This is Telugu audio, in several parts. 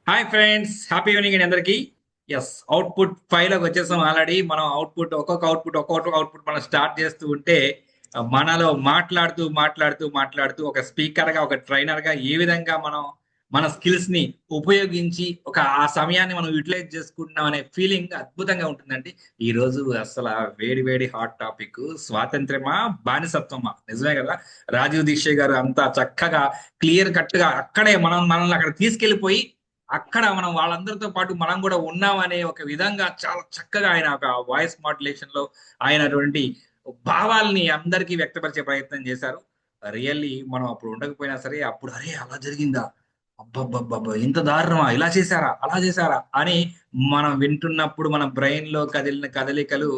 హాయ్ ఫ్రెండ్స్, హ్యాపీ ఈవినింగ్ అండి అందరికి. ఎస్, అవుట్పుట్ 5 లోకి వచ్చేసాం ఆల్రెడీ. మనం ఒక్కొక్క అవుట్పుట్ మనం స్టార్ట్ చేస్తూ ఉంటే మనలో మాట్లాడుతూ ఒక స్పీకర్ గా, ఒక ట్రైనర్ గా ఏ విధంగా మనం మన స్కిల్స్ ని ఉపయోగించి ఆ సమయాన్ని మనం యూటిలైజ్ చేసుకుంటున్నాం అనే ఫీలింగ్ అద్భుతంగా ఉంటుందండి. ఈ రోజు అసలు వేడి వేడి హాట్ టాపిక్ స్వాతంత్ర్యమా బానిసత్వమా. నిజమే కదా, రాజీవ్ దీక్ష గారు అంతా చక్కగా క్లియర్ కట్ గా అక్కడే మనల్ని అక్కడ తీసుకెళ్లిపోయి అక్కడ మనం వాళ్ళందరితో పాటు మనం కూడా ఉన్నాం అనే ఒక విధంగా చాలా చక్కగా ఆయన ఒక వాయిస్ మాడ్యులేషన్ లో ఆయనటువంటి భావాల్ని అందరికీ వ్యక్తపరిచే ప్రయత్నం చేశారు. రియల్లీ మనం అప్పుడు ఉండకపోయినా సరే అప్పుడు అరే అలా జరిగిందా, అబ్బబ్బబ్బబ్బ ఇంత దారుణమా, ఇలా చేశారా అలా చేశారా అని మనం వింటున్నప్పుడు మన బ్రెయిన్ లో కదిలిన కదలికలు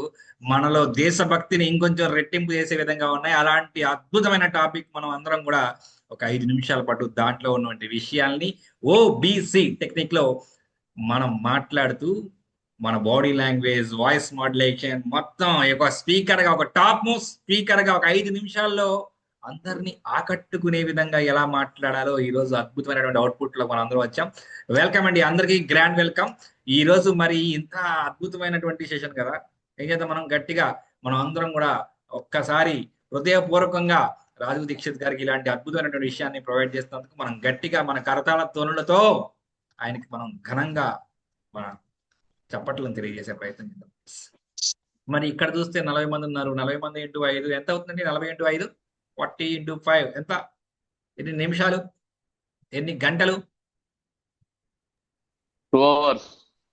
మనలో దేశభక్తిని ఇంకొంచెం రెట్టింపు చేసే విధంగా ఉన్నాయి. అలాంటి అద్భుతమైన టాపిక్ మనం అందరం కూడా ఒక 5 నిమిషాల పాటు దాంట్లో ఉన్నటువంటి విషయాల్ని ఓబిసి టెక్నిక్ లో మనం మాట్లాడుతూ మన బాడీ లాంగ్వేజ్, వాయిస్ మాడ్యులేషన్ మొత్తం ఒక స్పీకర్ గా, ఒక టాప్ మోస్ట్ స్పీకర్ గా ఒక 5 నిమిషాల్లో అందరినీ ఆకట్టుకునే విధంగా ఎలా మాట్లాడాలో ఈ రోజు అద్భుతమైనటువంటి అవుట్పుట్ లో మనం అందరం వచ్చాం. వెల్కమ్ అండి అందరికీ, గ్రాండ్ వెల్కమ్. ఈ రోజు మరి ఇంత అద్భుతమైనటువంటి సెషన్ కదా, ఏం చేద్దాం మనం గట్టిగా మనం అందరం కూడా ఒక్కసారి హృదయపూర్వకంగా రాజు దీక్షిత్ గారికి ఇలాంటి అద్భుతమైనటువంటి విషయాన్ని ప్రొవైడ్ చేసినందుకు మనం గట్టిగా మన కరతాళ ధ్వనులతో ఆయనకి మనం ఘనంగా మన చప్పట్లను తెలియజేసే ప్రయత్నం చేద్దాం. మరి ఇక్కడ చూస్తే 40 మంది ఉన్నారు. 40 మంది ఇంటూ 5 ఎంత అవుతుందండి? 40 ఇంటూ 5 40 ఇంటూ 5 ఎంత? ఎన్ని నిమిషాలు, ఎన్ని గంటలు? 2 hours.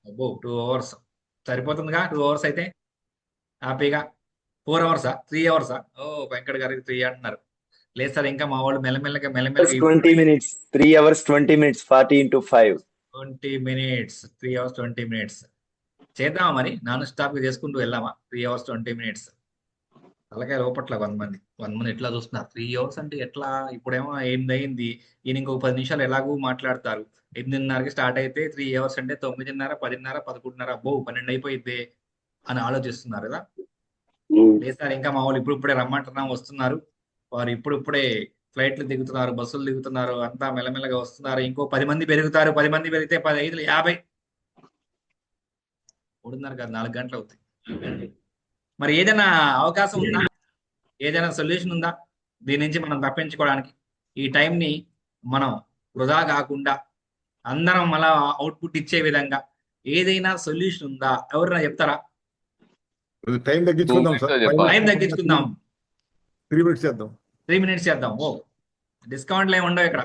అబ్బో, 2 అవర్స్ సరిపోతుందిగా. 2 అవర్స్ అయితే హ్యాపీగా. 4 అవర్సా, 3 అవర్సా? ఓ వెంకట్ గారికి 3 అంటున్నారు. లేదు సార్, ఇంకా మా వాళ్ళు మెల్లమెల్లగా 20 minutes, 3 hours 20 minutes, 40 into 5. 20 minutes, 3 hours 20 minutes చేద్దామా మరి? నాన్ స్టాప్ గా చేసుకుంటూ వెళ్ళామా? 3 అవర్స్ 20 మినిట్స్. అలాగే లోపట్ల 100 మంది ఎట్లా చూస్తున్నారు? 3 అవర్స్ అంటే ఎట్లా? ఇప్పుడేమో ఏందయింది, ఈయన ఇంకొక 10 నిమిషాలు ఎలాగూ మాట్లాడతారు. 8:30కి స్టార్ట్ అయితే 3 అవర్స్ అంటే 9:30, 10:30, 11:30, అబ్బో 12 అయిపోయిద్ది అని ఆలోచిస్తున్నారు కదా. లేదు సార్, ఇంకా మా వాళ్ళు ఇప్పుడిప్పుడే రమ్మంటున్నాం, వస్తున్నారు. వారు ఇప్పుడిప్పుడే ఫ్లైట్లు దిగుతున్నారు, బస్సులు దిగుతున్నారు, అంతా మెల్లమెల్లగా వస్తున్నారు. ఇంకో 10 మంది పెరుగుతారు. 10 మంది పెరిగితే 10 5 50. 3:30 కాదు, 4 గంటలు అవుతాయి. మరి ఏదైనా అవకాశం ఉందా? ఏదైనా సొల్యూషన్ ఉందా దీని నుంచి మనం తప్పించుకోవడానికి? ఈ టైంని మనం వృధా కాకుండా అందరం మళ్ళా అవుట్పుట్ ఇచ్చే విధంగా ఏదైనా సొల్యూషన్ ఉందా? ఎవరైనా చెప్తారా? టైం తగ్గించుకుందాం సార్. టైం తగ్గించుకుందాం, 3 minutes చేద్దాం. 3 మినిట్స్ చేద్దాం. ఓ డిస్కౌంట్లు ఏమి ఉండవు ఇక్కడ.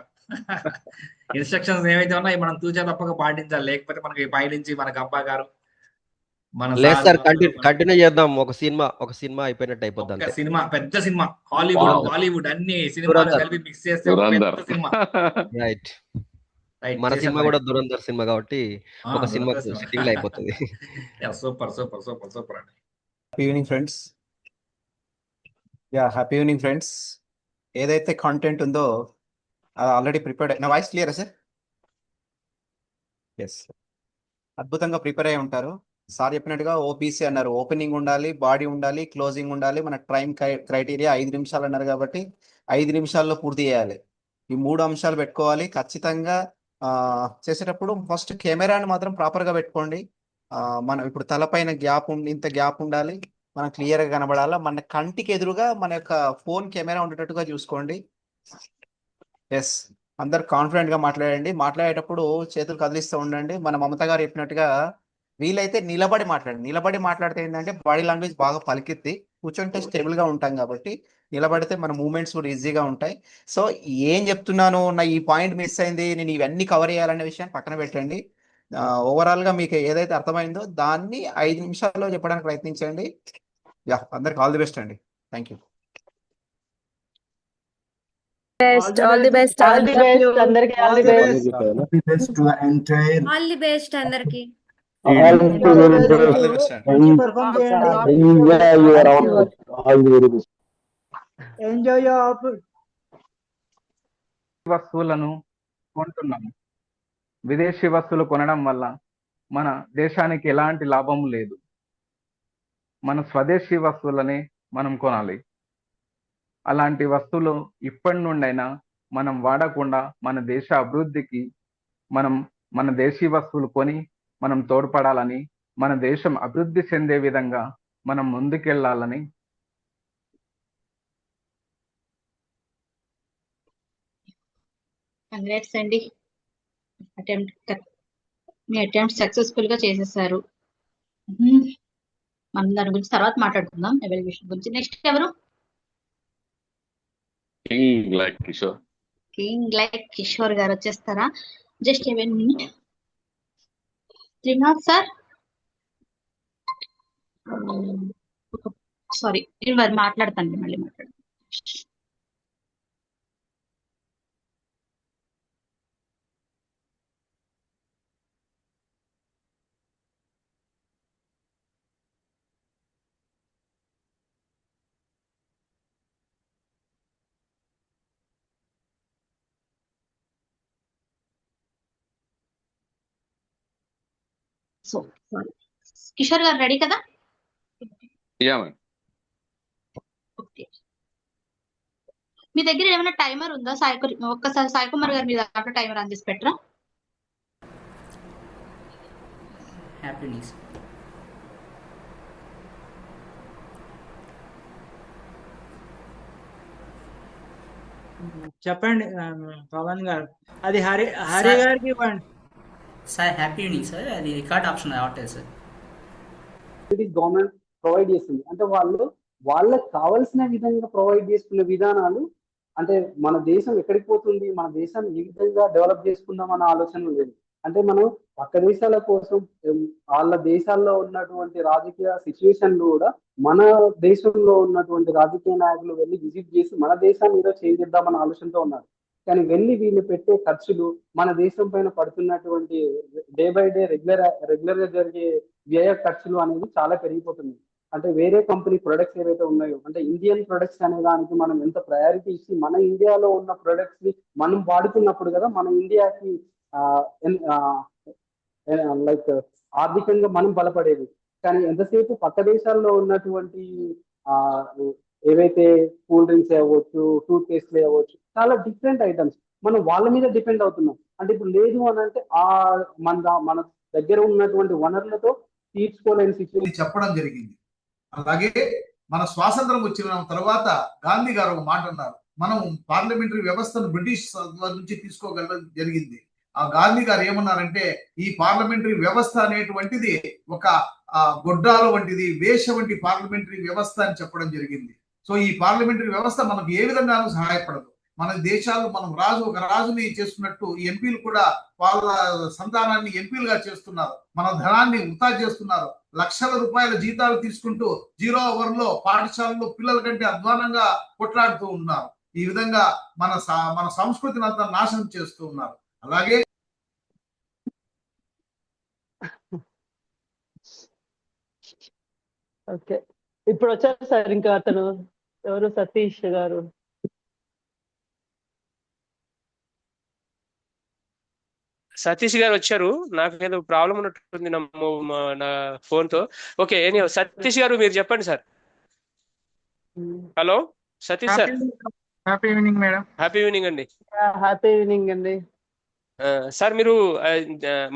ఇన్స్ట్రక్షన్స్ ఏవైతే ఉన్నాయో మనం తూచా తప్పక పాటించాలి. లేకపోతే మనకి పై నుంచి మనకి అబ్బా గారు, మన లేదు సార్, సార్ కంటిన్యూ చేద్దాం. ఒక సినిమా అయిపోయినట్టు అయిపోద్ది ఒక అంతే. సినిమా, పెద్ద సినిమా, హాలీవుడ్ Wow. బాలీవుడ్ అన్ని సినిమాలు దురంధర్. కలిపి మిక్స్ చేస్తే ఒక దురంధర్. పెద్ద సినిమా. రైట్. రైట్, మన చేసేద్దాం. సినిమా కూడా దురంధర్ సినిమా కాబట్టి ఒక సినిమా దురంధర్ సిట్టింగ్ లో అయిపోతుంది. సూపర్ సూపర్ సూపర్ సూపర్ అండి. Happy evening friends. Happy evening friends. ఏదైతే కాంటెంట్ ఉందో అది ఆల్రెడీ ప్రిపేర్డ్. నా వాయిస్ క్లియరా సార్? ఎస్, అద్భుతంగా ప్రిపేర్ అయి ఉంటారు. సార్ చెప్పినట్టుగా ఓబీసీ అన్నారు, ఓపెనింగ్ ఉండాలి, బాడీ ఉండాలి, క్లోజింగ్ ఉండాలి. మన టైం క్రైటీరియా 5 నిమిషాలు అన్నారు కాబట్టి 5 నిమిషాల్లో పూర్తి చేయాలి. ఈ 3 అంశాలు పెట్టుకోవాలి ఖచ్చితంగా. చేసేటప్పుడు ఫస్ట్ కెమెరాని మాత్రం ప్రాపర్గా పెట్టుకోండి. మనం ఇప్పుడు తలపైన ఇంత గ్యాప్ ఉండాలి, మనం క్లియర్గా కనబడాలా. మన కంటికి ఎదురుగా మన యొక్క ఫోన్ కెమెరా ఉండేటట్టుగా చూసుకోండి. ఎస్, అందరు కాన్ఫిడెంట్గా మాట్లాడండి. మాట్లాడేటప్పుడు చేతులు కదిలిస్తూ ఉండండి. మన మమత గారు చెప్పినట్టుగా వీలైతే నిలబడి మాట్లాడండి. నిలబడి మాట్లాడితే ఏంటంటే బాడీ లాంగ్వేజ్ బాగా పలికిద్ది. కూర్చుంటే స్టేబుల్గా ఉంటాం కాబట్టి నిలబడితే మన మూమెంట్స్ కూడా ఈజీగా ఉంటాయి. సో ఏం చెప్తున్నాను, నా ఈ పాయింట్ మిస్ అయింది, నేను ఇవన్నీ కవర్ చేయాలనే విషయాన్ని పక్కన పెట్టండి. ఓవరాల్గా మీకు ఏదైతే అర్థమైందో దాన్ని 5 నిమిషాల్లో చెప్పడానికి ప్రయత్నించండి. అందరికి ఆల్ ది బెస్ట్ అండి. Thank you. All the best అందరికి. All the best to the entire. All the best అందరికి. All the best. Enjoy your output. All the very best. Enjoy your output. వస్తువులను కొంటున్నాము. విదేశీ వస్తువులు కొనడం వల్ల మన దేశానికి ఎలాంటి లాభం లేదు. మన స్వదేశీ వస్తువులనే మనం కొనాలి. అలాంటి వస్తువులు ఇప్పటి నుండైనా మనం వాడకుండా మన దేశ అభివృద్ధికి మనం మన దేశీ వస్తువులు కొని మనం తోడ్పడాలని, మన దేశం అభివృద్ధి చెందే విధంగా మనం ముందుకెళ్ళాలని కంగ్రాట్స్ అండి. మీ అటెంప్ట్ సక్సెస్ఫుల్ గా చేసేసారు. మనం దాని గురించి తర్వాత మాట్లాడుకుందాం, ఎవాల్యుయేషన్ గురించి. నెక్స్ట్ ఎవరు? King like Kishore. King like Kishore garu వచ్చేస్తారా? Just a 1 minute. Trinath sir, sorry, నేను వారు మాట్లాడతాను, మళ్ళీ మాట్లాడతాను. సో సారీ, కిషోర్ గారు రెడీ కదా? Yeah ma'am. ఓకే, మీ దగ్గర ఏమైనా టైమర్ ఉందా? ఒక్కసారి సాయి కుమార్ గారు మీ దాంట్లో టైమర్ ఆన్ చేసి పెట్టరా? Happy news. చెప్పండి పవన్ గారు, అది హరి హరి గారికి ఇవ్వండి. Sir happy evening sir. అది రికార్డ్ ఆప్షన్ రావట్లేదు సార్. గవర్నమెంట్ ప్రొవైడ్ చేస్తుంది అంటే వాళ్ళకి కావాల్సిన విధంగా ప్రొవైడ్ చేసుకునే విధానాలు, అంటే మన దేశం ఎక్కడికి పోతుంది, మన దేశాన్ని ఏ విధంగా డెవలప్ చేసుకుందాం అన్న ఆలోచన లేదు. అంటే మనం పక్క దేశాల కోసం వాళ్ళ దేశాల్లో ఉన్నటువంటి రాజకీయ సిచ్యువేషన్లు కూడా మన దేశంలో ఉన్నటువంటి రాజకీయ నాయకులు వెళ్ళి విజిట్ చేసి మన దేశాన్ని ఏదో చేంజ్ చేద్దామన్న ఆలోచనతో ఉన్నారు. కానీ వెళ్ళి వీళ్ళు పెట్టే ఖర్చులు, మన దేశం పైన పడుతున్నటువంటి డే బై డే రెగ్యులర్ గా జరిగే వ్యయ ఖర్చులు అనేది చాలా పెరిగిపోతుంది. అంటే వేరే కంపెనీ ప్రొడక్ట్స్ ఏవైతే ఉన్నాయో, అంటే ఇండియన్ ప్రొడక్ట్స్ అనే దానికి మనం ఎంత ప్రయారిటీ ఇచ్చి మన ఇండియాలో ఉన్న ప్రొడక్ట్స్ ని మనం వాడుతున్నప్పుడు కదా మన ఇండియాకి లైక్ ఆర్థికంగా మనం బలపడేది. కానీ ఎంతసేపు పక్క దేశాల్లో ఉన్నటువంటి ఏవైతే కూల్ డ్రింక్స్ అవ్వచ్చు, టూత్ పేస్ట్లు అవ్వచ్చు, చాలా డిఫరెంట్ ఐటమ్స్ మనం వాళ్ళ మీద డిపెండ్ అవుతున్నాం. అంటే ఇప్పుడు లేదు అని అంటే మన దగ్గర ఉన్నటువంటి వనరులతో తీర్చుకోలేని సిచ్యువేషన్ చెప్పడం జరిగింది. అలాగే మన స్వాతంత్రం వచ్చిన తర్వాత గాంధీ గారు ఒక మాట అన్నారు, మనం పార్లమెంటరీ వ్యవస్థను బ్రిటిష్ నుంచి తీసుకోగలడం జరిగింది. ఆ గాంధీ గారు ఏమన్నారంటే, ఈ పార్లమెంటరీ వ్యవస్థ అనేటువంటిది ఒక గొడ్డాల వంటిది, వేష వంటి పార్లమెంటరీ వ్యవస్థ అని చెప్పడం జరిగింది. సో ఈ పార్లమెంటరీ వ్యవస్థ మనకు ఏ విధంగానూ సహాయపడదు. మన దేశాలు మనం ఒక రాజుని చేస్తున్నట్టు ఎంపీలు కూడా వాళ్ళ సంతానాన్ని ఎంపీలుగా చేస్తున్నారు. మన ధనాన్ని వృధా చేస్తున్నారు. లక్షల రూపాయల జీతాలు తీసుకుంటూ 0 hour లో పాఠశాలలో పిల్లల కంటే అధ్వానంగా కొట్లాడుతూ ఉన్నారు. ఈ విధంగా మన సంస్కృతిని అంతా నాశనం చేస్తూ ఉన్నారు. అలాగే ఓకే, ఇప్పుడు వచ్చారు సార్ ఇంకా అతను ఎవరు, సతీష్ గారు. సతీష్ గారు వచ్చారు. నాకు ఏదో ప్రాబ్లం ఉన్నట్టుంది నా ఫోన్ తో. ఓకే, సతీష్ గారు మీరు చెప్పండి sir. Hello Satish sir. Happy evening madam. Happy evening అండి. హ్యాపీ ఈవినింగ్ అండి. సార్ మీరు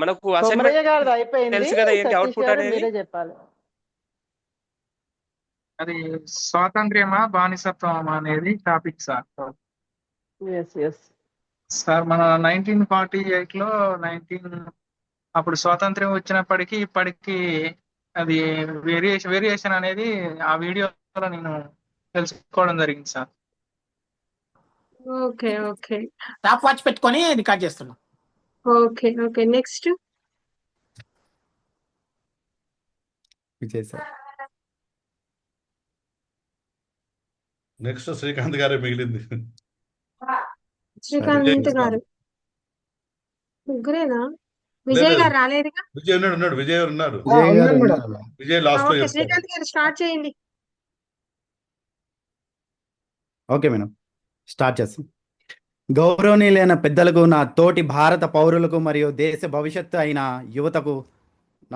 మనకు అసైన్మెంట్ అయిపోయింది తెలుసు కదా, ఏంటి అవుట్పుట్ అనేది? చెప్పాలి. అది స్వాతంత్ర్యమా బానిసత్వమా అనేది టాపిక్ సార్. సార్ మన 1948లో అప్పుడు స్వాతంత్ర్యం వచ్చినప్పటికీ ఇప్పటికీ అది వేరియేషన్ అనేది ఆ వీడియోలో నేను తెలుసుకోవడం జరిగింది sir. Okay okay, top watch పెట్టుకొని రికార్డ్ చేస్తున్నా. Okay okay, next Vijay sir. Next Srikanth గారే మిగిలింది. శ్రీకాంత్ గారు ముగ్గురేనా? విజయ్ గారు రాలేదుగా? విజయ్ ఉన్నాడు. విజయ్ ఉన్నారు. విజయ్ లాస్ట్ లో. శ్రీకాంత్ గారు స్టార్ట్ చేయండి. ఓకే మేడం, స్టార్ట్ చేస్తాం. గౌరవనీయులైన పెద్దలకు, నా తోటి భారత పౌరులకు మరియు దేశ భవిష్యత్తు అయిన యువతకు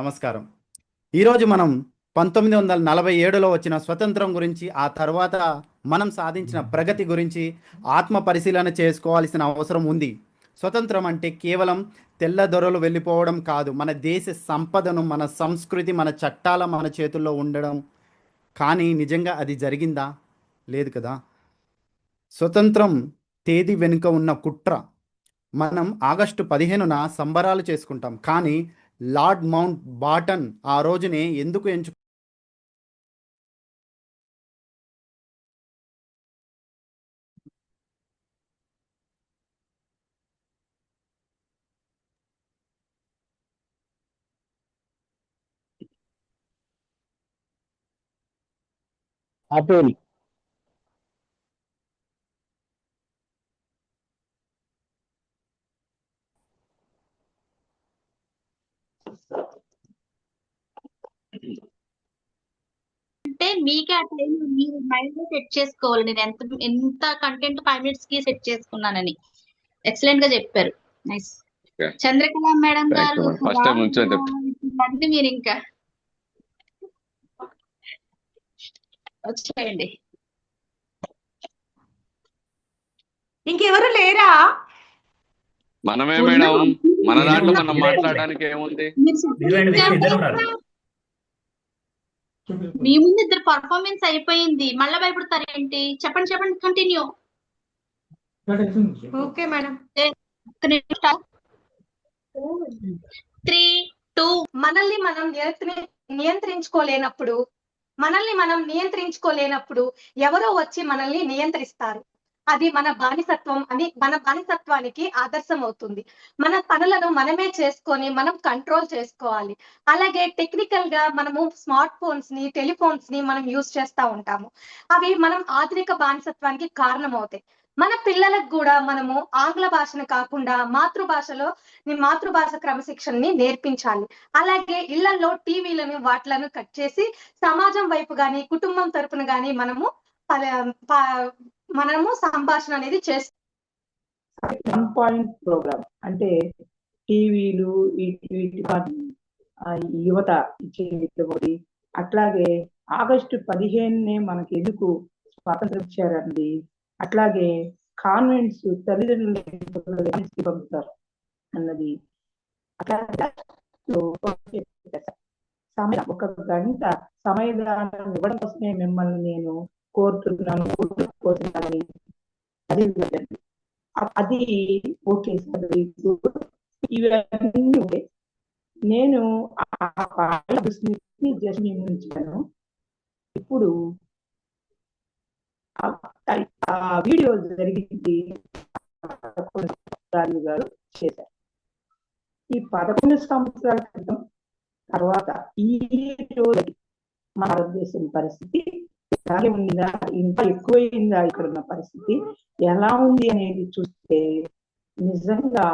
నమస్కారం. ఈరోజు మనం 1947లో వచ్చిన స్వతంత్రం గురించి, ఆ తర్వాత మనం సాధించిన ప్రగతి గురించి ఆత్మ పరిశీలన చేసుకోవాల్సిన అవసరం ఉంది. స్వతంత్రం అంటే కేవలం తెల్ల దొరలు వెళ్ళిపోవడం కాదు, మన దేశ సంపదను, మన సంస్కృతి, మన చట్టాల మన చేతుల్లో ఉండడం. కానీ నిజంగా అది జరిగిందా? లేదు కదా. స్వతంత్రం తేదీ వెనుక ఉన్న కుట్ర. మనం ఆగస్టు 15న సంబరాలు చేసుకుంటాం, కానీ లార్డ్ మౌంట్ బాటన్ ఆ రోజునే ఎందుకు ఆపిల్. అంటే మీకే ఆ టైం మీరు మైండ్ లో సెట్ చేసుకోవాలి. నేను ఎంత కంటెంట్ 5 minutes కి సెట్ చేసుకున్నానని. ఎక్సలెంట్ గా చెప్పారు. నైస్. చంద్రకళ మేడం గారు ఫస్ట్ టైం నుంచి అంటే మీరు ఇంకా వచ్చేయండి. ఇంకెవరు లేరా? మనమే మేడం, మన దాంట్లో మనం మాట్లాడడానికి ఏముంది? మీ ముందు ఇద్దరు పర్ఫార్మెన్స్ అయిపోయింది, మళ్ళా భయపడతారేంటి? చెప్పండి చెప్పండి, కంటిన్యూ. Okay madam. 3, 2. మనల్ని మనం నియంత్రించుకోలేనప్పుడు ఎవరో వచ్చి మనల్ని నియంత్రిస్తారు. అది మన బానిసత్వానికి ఆదర్శం అవుతుంది. మన పనులను మనమే చేసుకొని మనం కంట్రోల్ చేసుకోవాలి. అలాగే టెక్నికల్ గా మనము స్మార్ట్ ఫోన్స్ ని, టెలిఫోన్స్ ని మనం యూజ్ చేస్తూ ఉంటాము. అవి మనం ఆధునిక బానిసత్వానికి కారణం అవుతాయి. మన పిల్లలకు కూడా మనము ఆంగ్ల భాషను కాకుండా మాతృభాష క్రమశిక్షణని నేర్పించాలి. అలాగే ఇళ్లలో టీవీలను వాటిలను కట్ చేసి సమాజం వైపు గాని, కుటుంబం తరపున గాని మనము సంభాషణ అనేది వన్ పాయింట్ ప్రోగ్రామ్ అంటే టీవీలు యువత ఇచ్చేది. అట్లాగే ఆగస్టు 15నే మనకి ఎందుకు స్వాతంత్రం ఇచ్చారండి. అట్లాగే కాన్వెంట్స్ తల్లిదండ్రులు పంపుతారు అన్నది. అట్లాగే సమయం 1 గంట సమయదానం ఇవ్వడం కోసమే మిమ్మల్ని నేను కోరుతున్నాను. అది ఓకే సార్. ఇవన్నీ నేను జస్ట్ నిర్మించాను. ఇప్పుడు ఆ వీడియో జరిగింది గారు చేశారు. ఈ 11 సంవత్సరాల క్రితం తర్వాత ఈ రోజు మన భారతదేశం పరిస్థితి అలాగే ఉందా, ఇంకా ఎక్కువైందా, ఇక్కడ ఉన్న పరిస్థితి ఎలా ఉంది అనేది చూస్తే నిజంగా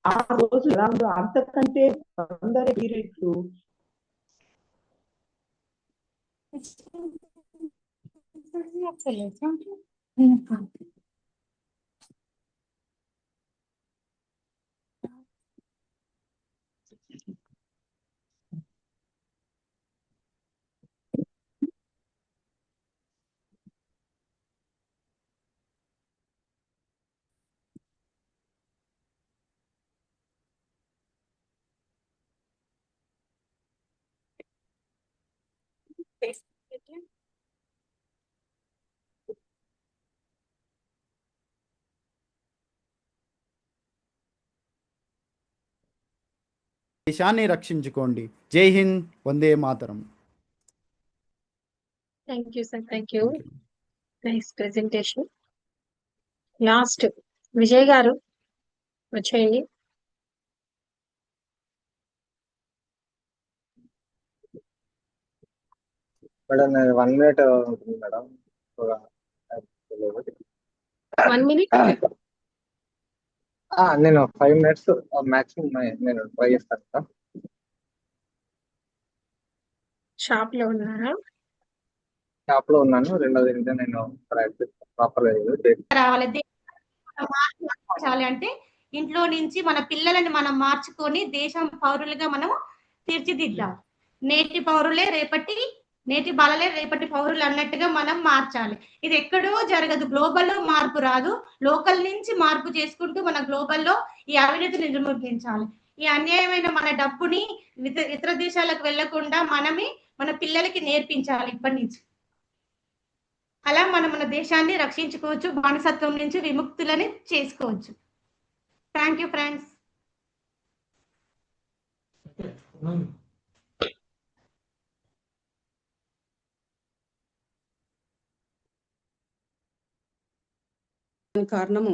ఆ రోజు ఎలా ఉందో అంతకంటే 100 రెట్లు దేశాన్ని రక్షించుకోండి. Jai Hind, Vande Mataram. Thank you sir, thank you. Nice presentation. Last Vijay garu వచ్చేయండి. మేడం 1 minute ఉంటుంది మేడం. 1 minute. నేను 5 minutes మాక్సిమం నేను ట్రై చేస్తాను. షాప్ లో ఉన్నారా? షాప్ లో ఉన్నాను. రెండోది ఏంటంటే నేను ప్రాక్టీస్ ప్రాపర్ రావాలి అంటే ఇంట్లో నుంచి మన పిల్లలని మనం మార్చుకొని దేశం పౌరులుగా మనం తీర్చిదిద్దాం. నేటి పౌరులే రేపటి నేటి బాలలే రేపటి పౌరులు అన్నట్టుగా మనం మార్చాలి. ఇది ఎక్కడో జరగదు. గ్లోబల్లో మార్పు రాదు. లోకల్ నుంచి మార్పు చేసుకుంటూ మన గ్లోబల్లో ఈ అవినీతిని నిర్మూలించాలి. ఈ అన్యాయమైన మన డబ్బుని ఇతర దేశాలకు వెళ్లకుండా మనమే మన పిల్లలకి నేర్పించాలి ఇప్పటి నుంచి. అలా మనం మన దేశాన్ని రక్షించుకోవచ్చు, బానిసత్వం నుంచి విముక్తులని చేసుకోవచ్చు. Thank you friends. కారణము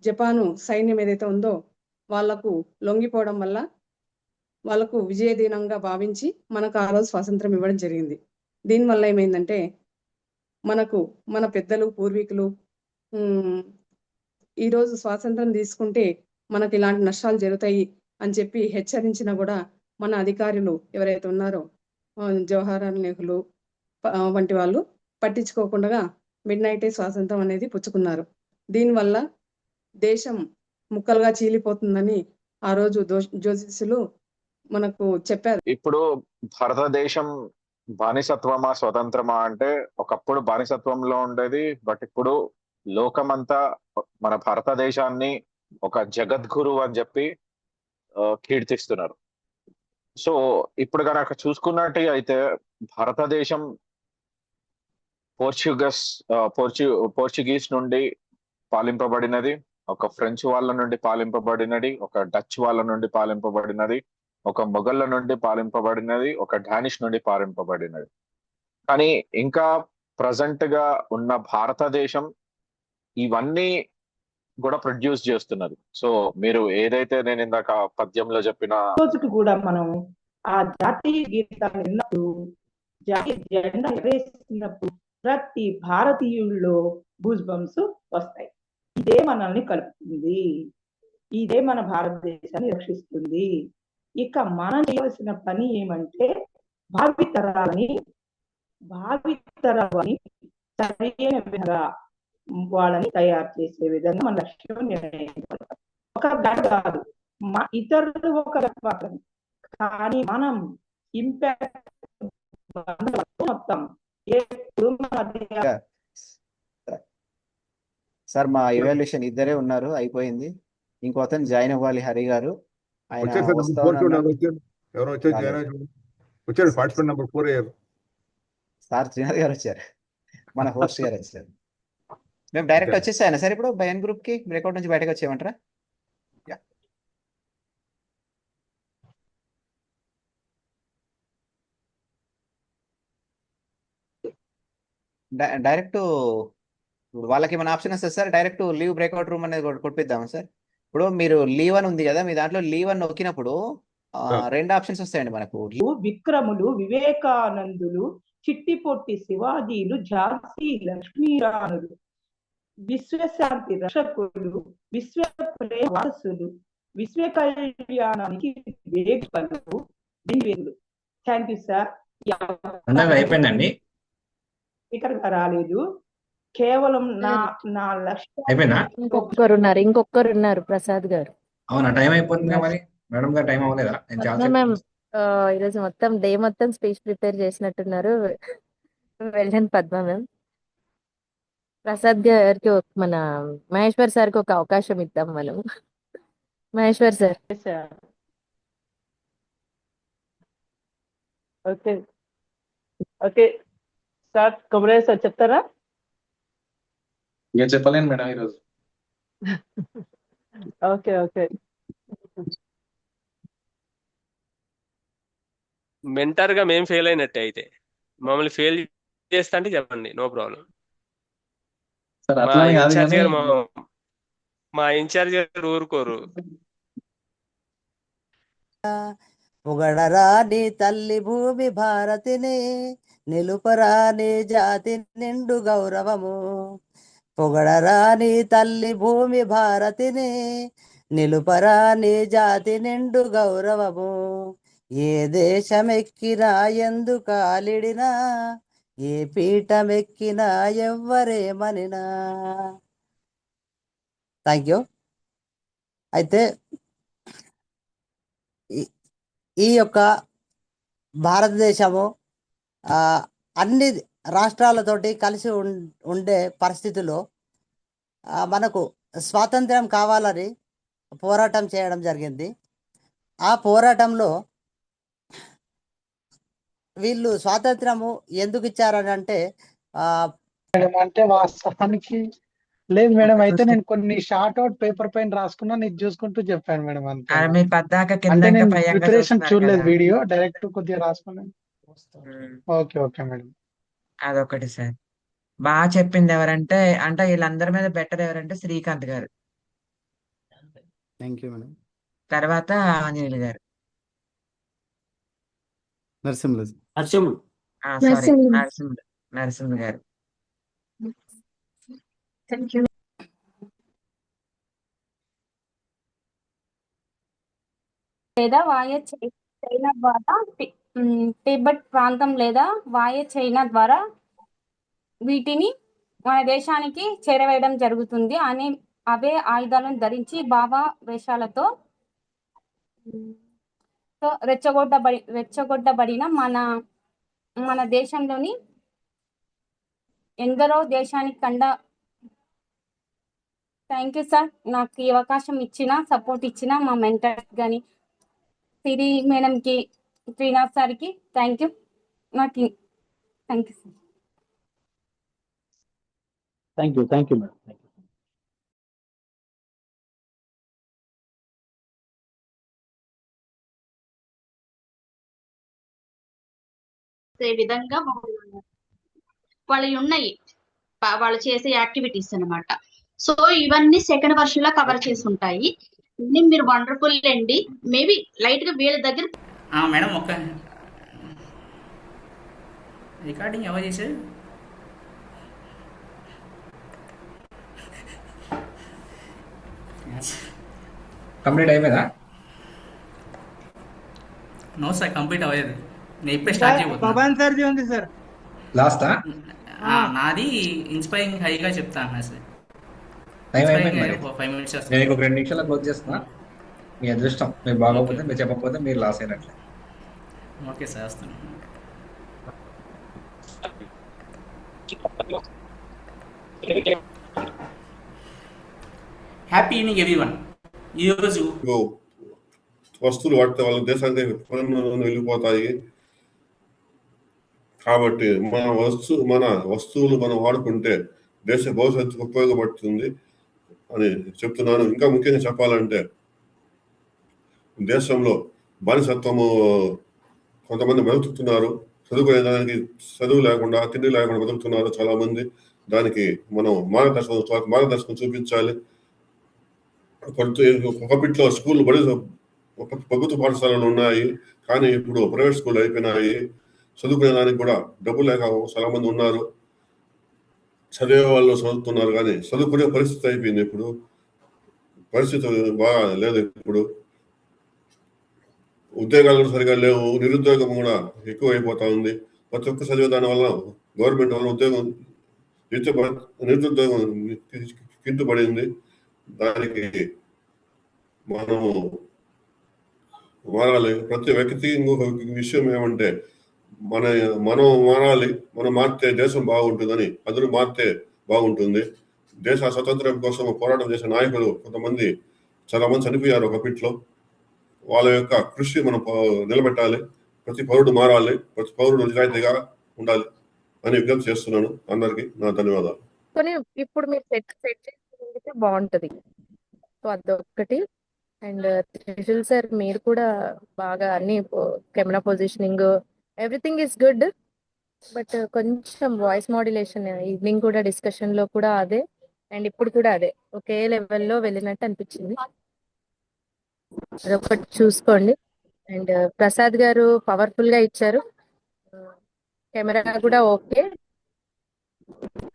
జపాను సైన్యం ఏదైతే ఉందో వాళ్లకు లొంగిపోవడం వల్ల వాళ్ళకు విజయ దినంగా భావించి మనకు ఆ రోజు స్వాతంత్రం ఇవ్వడం జరిగింది. దీనివల్ల ఏమైందంటే మనకు మన పెద్దలు పూర్వీకులు ఈరోజు స్వాతంత్రం తీసుకుంటే మనకు ఇలాంటి నష్టాలు జరుగుతాయి అని చెప్పి హెచ్చరించినా కూడా మన అధికారులు ఎవరైతే ఉన్నారో జవహర్లాల్ నెహ్రూ వంటి వాళ్ళు పట్టించుకోకుండా మిడ్ నైటే స్వాతంత్రం అనేది పుచ్చుకున్నారు. దీనివల్ల దేశం ముక్కలుగా చీలిపోతుందని ఆ రోజు జ్యోతిషులు మనకు చెప్పారు. ఇప్పుడు భారతదేశం బానిసత్వమా స్వతంత్రమా అంటే ఒకప్పుడు బానిసత్వంలో ఉండేది, బట్ ఇప్పుడు లోకమంతా మన భారతదేశాన్ని ఒక జగద్గురు అని చెప్పి కీర్తిస్తున్నారు. సో ఇప్పుడు కనుక చూసుకున్నట్టు అయితే భారతదేశం పోర్చుగీస్ నుండి పాలింపబడినది, ఒక ఫ్రెంచ్ వాళ్ళ నుండి పాలింపబడినది, ఒక డచ్ వాళ్ళ నుండి పాలింపబడినది, ఒక మొఘళ్ళ నుండి పాలింపబడినది, ఒక డానిష్ నుండి పాలింపబడినది. కానీ ఇంకా ప్రజెంట్ గా ఉన్న భారతదేశం ఇవన్నీ కూడా ప్రొడ్యూస్ చేస్తున్నది. సో మీరు ఏదైతే నేను ఇందాక పద్యంలో చెప్పిన రోజుకు కూడా మనం ఆ జాతీయ గీతాన్ని విన్నప్పుడు, జాతీయ జెండా ఎగరేస్తున్నప్పుడు ప్రతి భారతీయుల్లో గూస్ బంప్స్ వస్తాయి. ఇదే మనల్ని కలుపుతుంది, ఇదే మన భారతదేశాన్ని రక్షిస్తుంది. ఇక మనం చేయవలసిన పని ఏమంటే భావితరాలని సరైన విధంగా వాళ్ళని తయారు చేసే విధంగా మన లక్ష్యం నిర్ణయించాలి. ఒక గంట కాదు, ఇతరులు ఒక గంట, కానీ మనం ఇంపాక్ట్ మొత్తం సార్ మా ఎవాల్యుయేషన్ ఇద్దరే ఉన్నారు, అయిపోయింది. ఇంకో అతను జాయిన్ అవ్వాలి, హరి గారు. ఆయన సార్ శ్రీనాథ్ గారు వచ్చారు, మన హోస్ట్ గారు వచ్చారు. మేము డైరెక్ట్ వచ్చేసాను సార్. ఇప్పుడు బయన్ గ్రూప్ కి బ్రేక్అవుట్ నుంచి బయటకు వచ్చేయమంటారా? డైరెక్ట్ వాళ్ళకి ఏమైనా ఆప్షన్ వస్తుంది sir? Direct leave breakout room అనేది కొట్టిద్దామా సార్? ఇప్పుడు మీరు లీవ్ అని ఉంది కదా, మీ దాంట్లో లీవ్ అని నొక్కినప్పుడు రెండు ఆప్షన్స్ వస్తాయండి మనకు. విక్రములు, వివేకానందులు, చిట్టి పొట్టి శివాజీలు, ఝాన్సీ లక్ష్మీరాణులు, విశ్వశాంతి రక్షకులు, విశ్వ ప్రేమ వారసులు, విశ్వ కళ్యాణానికి వేగులు. Thank you sir. అయిపోయిందండి, స్పీకర్ గా రాలేదు, కేవలం నా లక్ష్యం. ఇంకొకరున్నారు ప్రసాద్ గారు. అవునా, టైం అయిపోతుంది మరి మేడం గారు, టైం అవ్వలేదా? ఈరోజు మొత్తం డే మొత్తం స్పీచ్ ప్రిపేర్ చేసినట్టున్నారు. వెళ్ళండి పద్మ మ్యామ్. ప్రసాద్ గారికి మన మహేశ్వర్ సార్కి ఒక అవకాశం ఇద్దాం మనం. Maheshwar sir. Okay okay sir, Komaraiah sir చెప్తారా? ఇంకా చెప్పలేను మేడం ఈరోజు. Okay okay. మెంటర్ గా మేము ఫెయిల్ అయినట్టే, అయితే మమ్మల్ని ఫెయిల్ చేస్తా అంటే చెప్పండి, నో ప్రాబ్లం. మా ఇన్ఛార్జ్ గారు ఊరుకోరు. పొగడరాని తల్లి భూమి భారతిని, నిలుపరాని జాతి నిండు గౌరవము. పొగడరాని తల్లి భూమి భారతిని, నిలుపరాని జాతి నిండు గౌరవము. ఏ దేశమెక్కినా ఎందు కాలిడినా, ఏ పీఠమెక్కినా ఎవ్వరేమనినా. Thank you. అయితే ఈ యొక్క భారతదేశము ఆ, అన్ని రాష్ట్రాలతోటి కలిసి ఉండే పరిస్థితిలో మనకు స్వాతంత్రం కావాలని పోరాటం చేయడం జరిగింది. ఆ పోరాటంలో వీళ్ళు స్వాతంత్రము ఎందుకు ఇచ్చారని అంటే మేడం అంటే వాస్తవానికి లేదు మేడం. అయితే నేను కొన్ని షార్ట్ అవుట్ పేపర్ పైన రాసుకున్నా, నీకు చూసుకుంటూ చెప్పాను మేడం అంతే. మీరు పద్దాక అంటే కిందంగా నేను పైగా ప్రిపరేషన్ చూస్తున్నారు చూడలేదు, కదా. వీడియో డైరెక్ట్ కొద్దిగా రాసుకున్నాను. ఉమ్, ఓకే ఓకే మేడం. అదొకటి సార్. బాగా చెప్పింది ఎవరంటే, అంటే వీళ్ళందరి మీద బెటర్ ఎవరంటే శ్రీకాంత్ గారు, థ్యాంక్ యూ మేడం. తర్వాత ఆంజనేయులు గారు. నరసింహులు సారీ, నరసింహ గారు. Thank you. లేదా చైనా ద్వారా టిబెట్ ప్రాంతం లేదా చైనా ద్వారా వీటిని మన దేశానికి చేరవేయడం జరుగుతుంది అని అవే ఆయుధాలను ధరించి భావావేశాలతో రెచ్చగొట్టబడిన మన దేశంలోని ఎందరో దేశానికి థ్యాంక్ యూ సార్. నాకు ఈ అవకాశం ఇచ్చిన, సపోర్ట్ ఇచ్చిన మా మెంటర్స్ కానీ సిరి మేడంకి, శ్రీనాథ్ సార్కి థ్యాంక్ యూ. నాకు thank you sir. Thank you madam. విధంగా వాళ్ళు ఉన్నాయి, వాళ్ళు చేసే యాక్టివిటీస్ అన్నమాట. సో ఇవన్నీ సెకండ్ వర్షన్ లో కవర్ చేసి ఉంటాయి. ఇవన్నీ మీరు వండర్ఫుల్ అండి. మేబీ లైట్ గా వీళ్ళ దగ్గర మేడం ఒక్క రికార్డింగ్ ఎవరు చేశారు? కంప్లీట్ అయిపోయిందా? నో సార్, కంప్లీట్ అవ్వలేదు. నేను ఇప్పుడే స్టార్ట్ చేయబోతున్నా. పవన్ సార్ది ఉంది సార్. లాస్టా? నాది ఇన్స్పైరింగ్ హైగా చెప్తా అన్నా సార్. టైం అయిపోయింది మరి. 5 minutes నేను ఇంకొక 2 నిమిషాల్లో క్లోజ్ చేస్తున్నా. మీ అదృష్టం, మీరు బాగోకపోతే, మీరు చెప్పకపోతే మీరు లాస్ అయినట్లే. ఓకే సార్, వస్తాను. Happy evening everyone. ఈరోజు వస్తువులు వాడితే వాళ్ళ దేశానికి వెళ్ళిపోతాయి. కాబట్టి మన వస్తువులు మనం వాడుకుంటే దేశ భవిష్యత్తుకు ఉపయోగపడుతుంది అని చెప్తున్నాను. ఇంకా ముఖ్యంగా చెప్పాలంటే దేశంలో బానిసత్వము కొంతమంది బతుకుతున్నారు. చదువుకునేదానికి చదువు లేకుండా, తిండి లేకుండా బతుకుతున్నారు చాలా మంది. దానికి మనం మార్గదర్శకం చూపించాలి. ఒకప్పట్లో స్కూల్ ప్రభుత్వ పాఠశాలలు ఉన్నాయి, కానీ ఇప్పుడు ప్రైవేట్ స్కూల్ అయిపోయినాయి. చదువుకునే దానికి కూడా డబ్బు లేక చాలా మంది ఉన్నారు. చదివే వాళ్ళు చదువుతున్నారు, కానీ చదువుకునే పరిస్థితి అయిపోయింది. ఇప్పుడు పరిస్థితి బాగా లేదు. ఇప్పుడు ఉద్యోగాలు కూడా సరిగా లేవు, నిరుద్యోగం కూడా ఎక్కువ అయిపోతా ఉంది. ప్రతి ఒక్క చదివే దాని వల్ల గవర్నమెంట్ వల్ల నిరుద్యోగం కింటుపడింది. దానికి మనము మారాలి. ప్రతి వ్యక్తికి ఇంకొక విషయం ఏమంటే మనం మారాలి. మనం మారితే దేశం బాగుంటుందని, అందరూ మారితే బాగుంటుంది. దేశ స్వతంత్రం కోసం పోరాటం చేసే నాయకులు కొంతమంది చాలా మంది చనిపోయారు ఒకప్పట్లో. వాళ్ళ యొక్క కృషి మనం నిలబెట్టాలి. ప్రతి పౌరుడు మారాలి, ప్రతి పౌరుడు నిజాయితీగా ఉండాలి అని విజ్ఞప్తి చేస్తున్నాను. అందరికీ నా ధన్యవాదాలు. కానీ ఇప్పుడు మీరు సెట్ చేసుకుంటే బాగుంటది. సో అదొక్కటి. అండ్ త్రిశూల్ సార్, మీరు కూడా బాగా అన్ని camera positioning everything is good. But కొంచెం వాయిస్ మాడ్యులేషన్ ఈవినింగ్ కూడా డిస్కషన్ లో కూడా అదే, అండ్ ఇప్పుడు కూడా అదే ఒకే లెవెల్లో వెళ్ళినట్టు అనిపించింది. అదొకటి చూసుకోండి. అండ్ ప్రసాద్ గారు పవర్ఫుల్ గా ఇచ్చారు. కెమెరా కూడా ఓకే,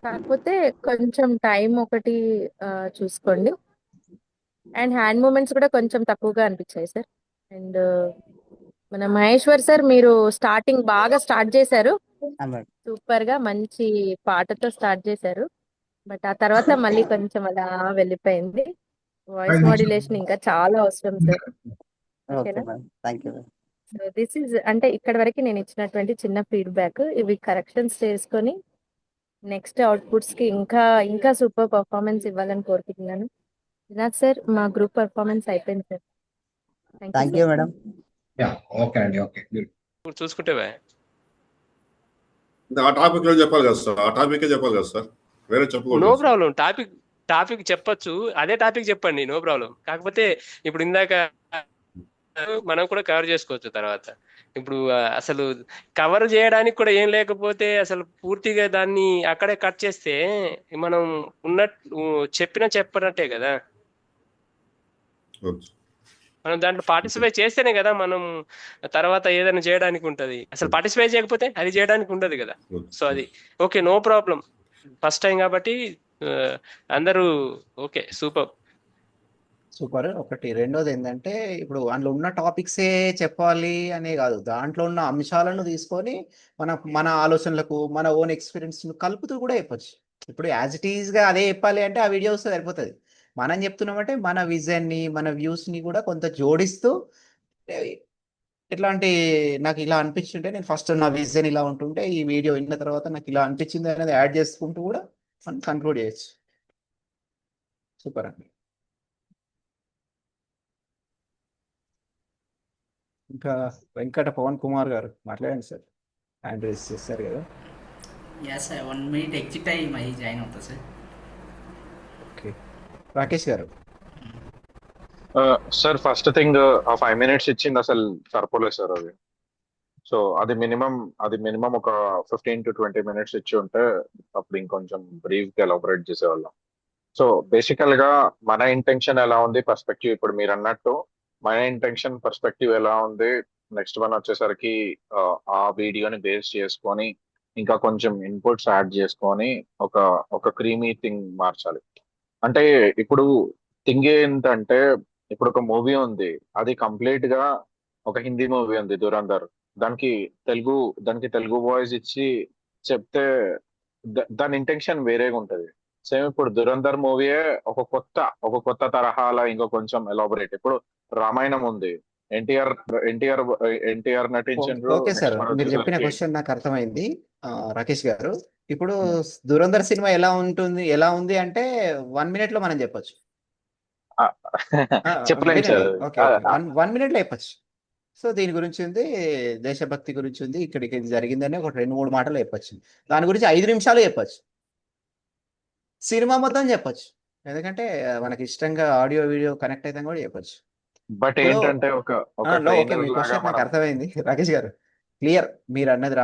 కాకపోతే కొంచెం టైం ఒకటి చూసుకోండి. అండ్ హ్యాండ్ మూమెంట్స్ కూడా కొంచెం తక్కువగా అనిపించాయి సార్. అండ్ మన మహేశ్వర్ సార్, మీరు స్టార్టింగ్ బాగా స్టార్ట్ చేశారు, సూపర్ గా మంచి పాటతో స్టార్ట్ చేశారు. బట్ ఆ తర్వాత మళ్ళీ కొంచెం అలా వెళ్ళిపోయింది. వాయిస్ మాడ్యులేషన్ ఇంకా చాలా అవసరం సార్. ఓకేనా? Thank you. So this is అంటే ఇక్కడ వరకు నేను ఇచ్చినటువంటి చిన్న ఫీడ్బ్యాక్. ఇవి కరెక్షన్స్ చేసుకొని నెక్స్ట్ అవుట్పుట్స్ కి ఇంకా ఇంకా సూపర్ పర్ఫార్మెన్స్ ఇవ్వాలని కోరుకుంటున్నాను. వినాయక్ సార్, మా గ్రూప్ పర్ఫార్మెన్స్ అయిపోయింది sir. Thank you thank you sir. Madam. Yeah, okay అండి, ఓకే, గుడ్. ఇప్పుడు చూసుకుంటే ఆ టాపిక్ లో చెప్పాలి కదా సార్, ఆ టాపిక్ చెప్పాలి కదా సార్, వేరే నో చెప్పకూడదు సార్. ప్రాబ్లం. టాపిక్ చెప్పొచ్చు, అదే టాపిక్ చెప్పండి, నో ప్రాబ్లం. కాకపోతే ఇప్పుడు ఇందాక మనం కూడా కవర్ చేసుకోవచ్చు తర్వాత. ఇప్పుడు అసలు కవర్ చేయడానికి కూడా ఏం లేకపోతే అసలు పూర్తిగా దాన్ని అక్కడే కట్ చేస్తే మనం ఉన్నట్టు చెప్పినట్టే కదా. మనం దాంట్లో పార్టిసిపేట్ చేస్తేనే కదా మనం తర్వాత ఏదైనా చేయడానికి ఉంటది. అసలు పార్టిసిపేట్ చేయకపోతే అది చేయడానికి ఉండదు కదా. సో అది okay, no problem. First time కాబట్టి అందరూ ఓకే, సూపర్. సూపర్. ఒకటి. రెండోది ఏంటంటే ఇప్పుడు అందులో ఉన్న టాపిక్సే చెప్పాలి అనే కాదు, దాంట్లో ఉన్న అంశాలను తీసుకొని మన ఆలోచనలకు మన ఓన్ ఎక్స్పీరియన్స్ కలుపుతూ కూడా చెప్పొచ్చు. ఇప్పుడు యాజ్ ఇట్ ఈజ్ గా అదే చెప్పాలి అంటే ఆ వీడియోస్ సరిపోతుంది. మనం చెప్తున్నామంటే మన విజన్ ని మన వ్యూస్ ని కూడా కొంత జోడిస్తూ ఎట్లాంటి నాకు ఇలా అనిపించుంటే నేను ఫస్ట్ నా విజన్ ఇలా ఉంటుంటే ఈ వీడియో విన్న తర్వాత నాకు ఇలా అనిపించింది అనేది యాడ్ చేసుకుంటూ కూడా మనం కన్క్లూడ్ చేయొచ్చు. సూపర్ అండి. ఇంకా వెంకట పవన్ కుమార్ గారు మాట్లాడండి సార్. హ్యాండ్ రేస్ చేస్తారు కదా. ఎస్ సార్, 1 minute ఎగ్జిట్ అయ్యి మళ్ళీ జాయిన్ అవుతా సార్. ఓకే, రాకేష్ గారు. సార్ ఫస్ట్ థింగ్ ఆ 5 minutes ఇచ్చింది అసలు సరిపోలేదు సార్ అది. సో అది మినిమం ఒక 15 to 20 minutes ఇచ్చి ఉంటే అప్పుడు ఇంకొంచెం బ్రీఫ్ గా ఎలాబరేట్ చేసేవాళ్ళం. సో బేసికల్ గా మన ఇంటెన్షన్ ఎలా ఉంది, పర్స్పెక్టివ్ ఇప్పుడు మీరు అన్నట్టు మన ఇంటెన్షన్ పర్స్పెక్టివ్ ఎలా ఉంది, నెక్స్ట్ వన్ వచ్చేసరికి ఆ వీడియోని బేస్ చేసుకొని ఇంకా కొంచెం ఇన్పుట్స్ యాడ్ చేసుకొని ఒక క్రీమీ థింగ్ మార్చాలి. అంటే ఇప్పుడు థింగ్ ఏంటంటే ఇప్పుడు ఒక మూవీ ఉంది, అది కంప్లీట్ గా ఒక హిందీ మూవీ ఉంది దురంధర్, దానికి తెలుగు వాయిస్ ఇచ్చి చెప్తే దాని ఇంటెన్షన్ వేరేగా ఉంటది. సేమ్ ఇప్పుడు దురంధర్ మూవీయే ఒక కొత్త తరహాల ఇంకో కొంచెం ఎలాబొరేట్. ఇప్పుడు రామాయణం ఉంది, ఎన్టీఆర్ నటించారు. ఓకే సార్, మీరు చెప్పిన క్వశ్చన్ నాకు అర్థమైంది. రాకేష్ గారు, ఇప్పుడు దురంధర్ సినిమా ఎలా ఉంది అంటే 1 minute లో మనం చెప్పొచ్చు. చెప్పలేం సార్. ఓకే, 1 minute లో చెప్పొచ్చు. సో దీని గురించి ఉంది, దేశభక్తి గురించి ఉంది, ఇక్కడికి ఇది జరిగిందని ఒక 2-3 మాటలు చెప్పొచ్చు. దాని గురించి 5 నిమిషాలు చెప్పొచ్చు, సినిమా మొత్తం చెప్పొచ్చు. ఎందుకంటే మనకి ఇష్టంగా ఆడియో వీడియో కనెక్ట్ అయితే కూడా చెప్పొచ్చు. బట్ ఏంటంటే ఓకే, మీ క్వశ్చన్ నాకు అర్థమైంది రాకేష్ గారు. క్లియర్, మీరు అన్నది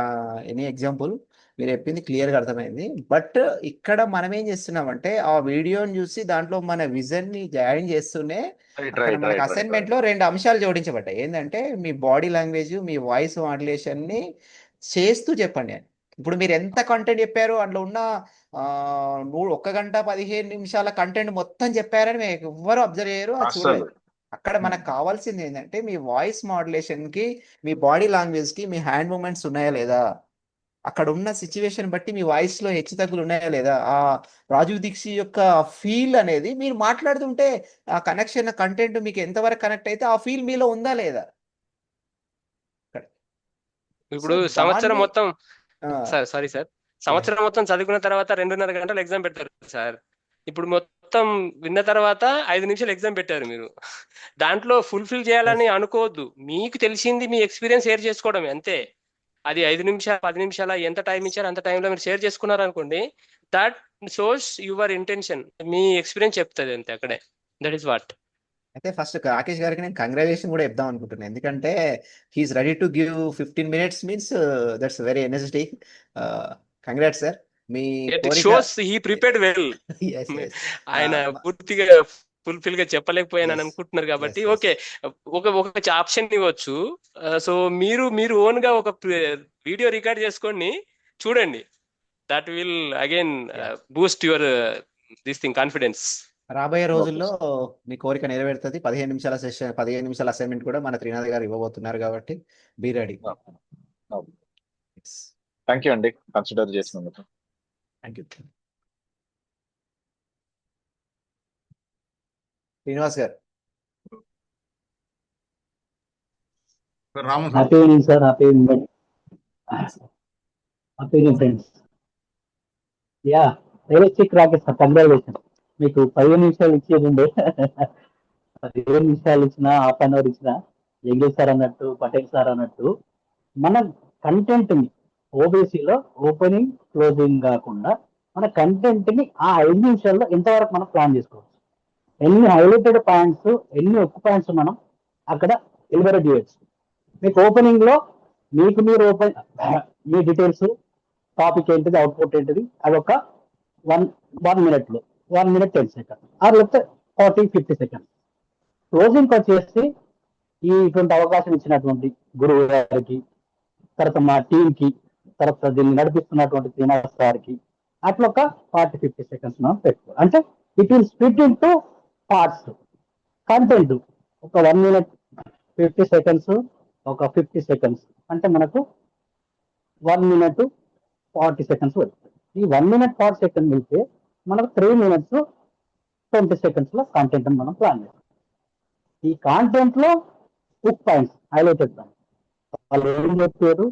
ఎనీ ఎగ్జాంపుల్ మీరు చెప్పింది క్లియర్ గా అర్థమైంది. బట్ ఇక్కడ మనం ఏం చేస్తున్నామంటే ఆ వీడియోని చూసి దాంట్లో మన విజన్ ని జాయిన్ చేస్తూనే మనకి అసైన్మెంట్ లో 2 అంశాలు జోడించబడ్డాయి. ఏంటంటే మీ బాడీ లాంగ్వేజ్, మీ వాయిస్ మాడ్యులేషన్ ని చేస్తూ చెప్పండి అని. ఇప్పుడు మీరు ఎంత కంటెంట్ చెప్పారు, అందులో ఉన్న 1 గంట 15 నిమిషాల కంటెంట్ మొత్తం చెప్పారని మీకు ఎవ్వరు అబ్జర్వ్ చేయరు, అది చూడలేదు. అక్కడ మనకు కావాల్సింది ఏంటంటే మీ వాయిస్ మాడ్యులేషన్ కి, మీ బాడీ లాంగ్వేజ్ కి, మీ హ్యాండ్ మూమెంట్స్ ఉన్నాయా లేదా, అక్కడ ఉన్న సిచ్యువేషన్ బట్టి మీ వాయిస్ లో హెచ్చు తగ్గులు ఉన్నాయా లేదా, ఆ రాజు దీక్షిత్ యొక్క ఫీల్ అనేది మీరు మాట్లాడుతుంటే ఆ కనెక్షన్ కంటెంట్ మీకు ఎంతవరకు కనెక్ట్ అయితే ఆ ఫీల్ మీలో ఉందా లేదా. ఇప్పుడు సంవత్సరం మొత్తం సార్ సంవత్సరం మొత్తం చదువుకున్న తర్వాత 2.5 గంటలు ఎగ్జామ్ పెట్టారు సార్. ఇప్పుడు మొత్తం విన్న తర్వాత 5 నిమిషాలు ఎగ్జామ్ పెట్టారు మీరు. దాంట్లో ఫుల్ఫిల్ చేయాలని అనుకోవద్దు, మీకు తెలిసింది మీ ఎక్స్పీరియన్స్ షేర్ చేసుకోవడం అంతే. అది 5 నిమిషాలు 10 నిమిషాల ఎంత టైం ఇచ్చారు అంత టైంలో మీరు షేర్ చేసుకున్నారు అనుకోండి, దట్ షోస్ యువర్ ఇంటెన్షన్, మీ ఎక్స్పీరియన్స్ చెప్తుంది అంతే అక్కడే. That is what. అయితే ఫస్ట్ రాకేష్ గారికి నేను కంగ్రాచులేషన్ కూడా చెప్దాం అనుకుంటున్నాను. ఎందుకంటే he is ready to give 15 minutes means that's very energetic. Congrats sir. మీ షోస్ హీ ప్రిపేర్డ్ వెల్. ఆయన పూర్తిగా ఫుల్ఫిల్ గా చెప్పలేకపోయాను అనుకుంటున్నారు కాబట్టి ఓకే, ఒక ఆప్షన్ ఇవ్వచ్చు. సో మీరు ఓన్ గా ఒక వీడియో రికార్డ్ చేసుకొని చూడండి, that will again Boost your this thing confidence. రాబోయే రోజుల్లో మీ కోరిక నెరవేరుతుంది. 15 నిమిషాల సెషన్, 15 నిమిషాల అసైన్మెంట్ కూడా మన త్రినాథ్ గారు ఇవ్వబోతున్నారు కాబట్టి బీ రెడీ. థ్యాంక్ యూ అండి, కన్సిడర్ చేసినందుకు. Thank you. Srinivas garu. Ramu sir. Happy evening sir. Happy evening. Happy evening friends. Yeah realistic rocket sir, congratulation. మీకు 15 నిమిషాలు ఇచ్చేది ఉండే 15 నిమిషాలు ఇచ్చినా, హాఫ్ అన్ అవర్ ఇచ్చినా, జంగిల్ సార్ అన్నట్టు, పటేల్ సార్ అన్నట్టు మన కంటెంట్ ని ఓబీసీలో ఓపెనింగ్ క్లోజింగ్ కాకుండా మన కంటెంట్ ని ఆ 5 నిమిషాల్లో ఎంతవరకు మనం ప్లాన్ చేసుకోవచ్చు, ఎన్ని హైలైటెడ్ పాయింట్స్, ఎన్ని ఒక్క పాయింట్స్ మనం అక్కడ ఎలిబరేట్ చేయొచ్చు. మీకు ఓపెనింగ్ లో మీకు మీరు ఓపెన్ మీ డీటెయిల్స్, టాపిక్ ఏంటిది, అవుట్పుట్ ఏంటిది, అదొక 1 minute లో 1 minute 10 seconds ఆర్ లేకపోతే 40-50 seconds. క్లోజింగ్ వచ్చేసి ఇటువంటి అవకాశం ఇచ్చినటువంటి గురువు గారికి, తర్వాత మా టీం కి, తర్వాత దీన్ని నడిపిస్తున్నటువంటి శ్రీనివాస్ గారికి అట్లా ఒక 40-50 seconds మనం పెట్టుకోవాలి. అంటే it will split in to parts. Content ఒక 1 minute 50 seconds, ఒక 50 seconds అంటే మనకు 1 minute 40 seconds వస్తుంది. ఈ 1 minute 40 seconds వెళ్తే మనకు 3 minutes 20 seconds లో కాంటెంట్ మనం ప్లాన్ చేస్తాం. ఈ కాంటెంట్ లో హుక్ పాయింట్స్, హైలైటెడ్ పాయింట్స్, వాళ్ళు ఏం చెప్పారు,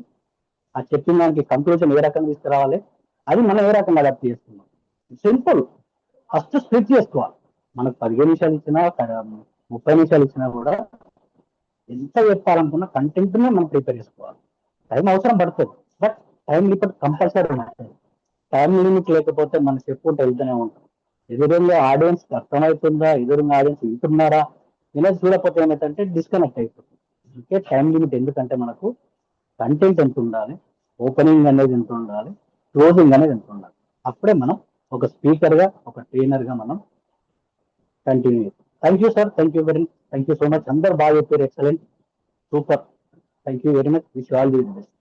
ఆ చెప్పిన దానికి కంక్లూజన్ ఏ రకంగా తీసుకురావాలి, అది మనం ఏ రకంగా అడాప్ట్ చేస్తున్నాం. సింపుల్. ఫస్ట్ స్ప్లిట్ చేసుకోవాలి. మనకు 15 నిమిషాలు ఇచ్చినా 30 నిమిషాలు ఇచ్చినా కూడా ఎంత చెప్పాలనుకున్న కంటెంట్ నే మనం ప్రిపేర్ చేసుకోవాలి. టైం అవసరం పడుతుంది, బట్ టైం లిమిట్ కంపల్సరీ ఉంటుంది. టైం లిమిట్ లేకపోతే మనం చెప్పుకుంటూ వెళ్తూనే ఉంటాం. ఎదురుగా ఆడియన్స్ అర్థమవుతుందా, ఎదురుగా ఆడియన్స్ వింటున్నారా, ఇలా చూడకపోతే ఏమైతే డిస్కనెక్ట్ అయిపోతుంది. అందుకే టైం లిమిట్. ఎందుకంటే మనకు కంటెంట్ ఎంత ఉండాలి, ఓపెనింగ్ అనేది ఎంత ఉండాలి, క్లోజింగ్ అనేది ఎంత ఉండాలి. అప్పుడే మనం ఒక స్పీకర్ గా, ఒక ట్రైనర్ గా మనం కంటిన్యూ చేస్తాం. Thank you sir. Thank you so much. అందరు బాగా చెప్పారు. Excellent, super. Thank you very much. Wish all the best.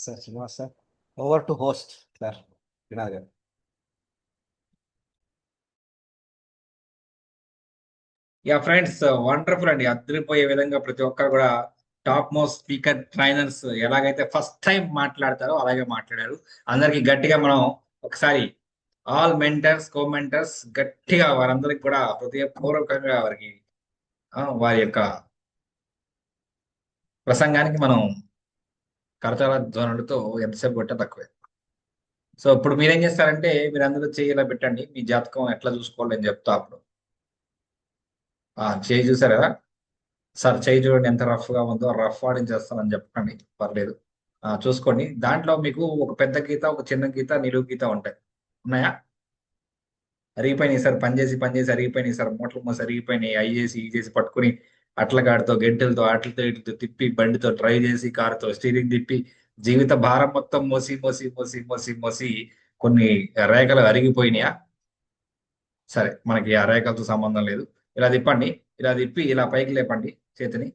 Sir Srinivas sir, over to host sir Vinayak garu. Yeah friends, wonderful అండి. అదిరిపోయే విధంగా ప్రతి ఒక్కరు కూడా టాప్ మోస్ట్ స్పీకర్ ట్రైనర్స్ ఎలాగైతే ఫస్ట్ టైం మాట్లాడతారో అలాగే మాట్లాడారు. అందరికి గట్టిగా మనం ఒకసారి ఆల్ మెంటర్స్, కో మెంటర్స్ గట్టిగా వారందరికి కూడా హృదయపూర్వకంగా వారికి వారి యొక్క ప్రసంగానికి మనం కరతాళ ధ్వనులతో ఎంతసేపు కొట్టా తక్కువే. సో ఇప్పుడు మీరేం చేస్తారంటే, మీరు అందరూ చేయి ఇలా పెట్టండి, మీ జాతకం ఎట్లా చూసుకోవాలి అని చెప్తా. అప్పుడు చేయి చూసారు కదా సార్, చేయి చూడండి ఎంత రఫ్ గా ఉందో, రఫ్ ఆడించేస్తానని చెప్పండి, పర్లేదు. చూసుకోండి. దాంట్లో మీకు ఒక పెద్ద గీత, ఒక చిన్న గీత, నిలువు గీత ఉంటాయి. ఉన్నాయా? అరిగిపోయినాయి సార్, పనిచేసి అరిగిపోయినాయి సార్, మూటలు మోసి అరిగిపోయినాయి, అయ్యేసి చేసి పట్టుకుని అట్లగాడితో, గెంటెలతో, అట్లతో ఇట్లతో తిప్పి, బండితో డ్రైవ్ చేసి, కారుతో స్టీరింగ్ తిప్పి, జీవిత భారం మొత్తం మోసి మోసి మోసి మోసి మోసి కొన్ని రేఖలు అరిగిపోయినాయా? సరే, మనకి ఆ రేఖలతో సంబంధం లేదు. ఇలా తిప్పండి, ఇలా తిప్పి ఇలా పైకి లేపండి చేతిని,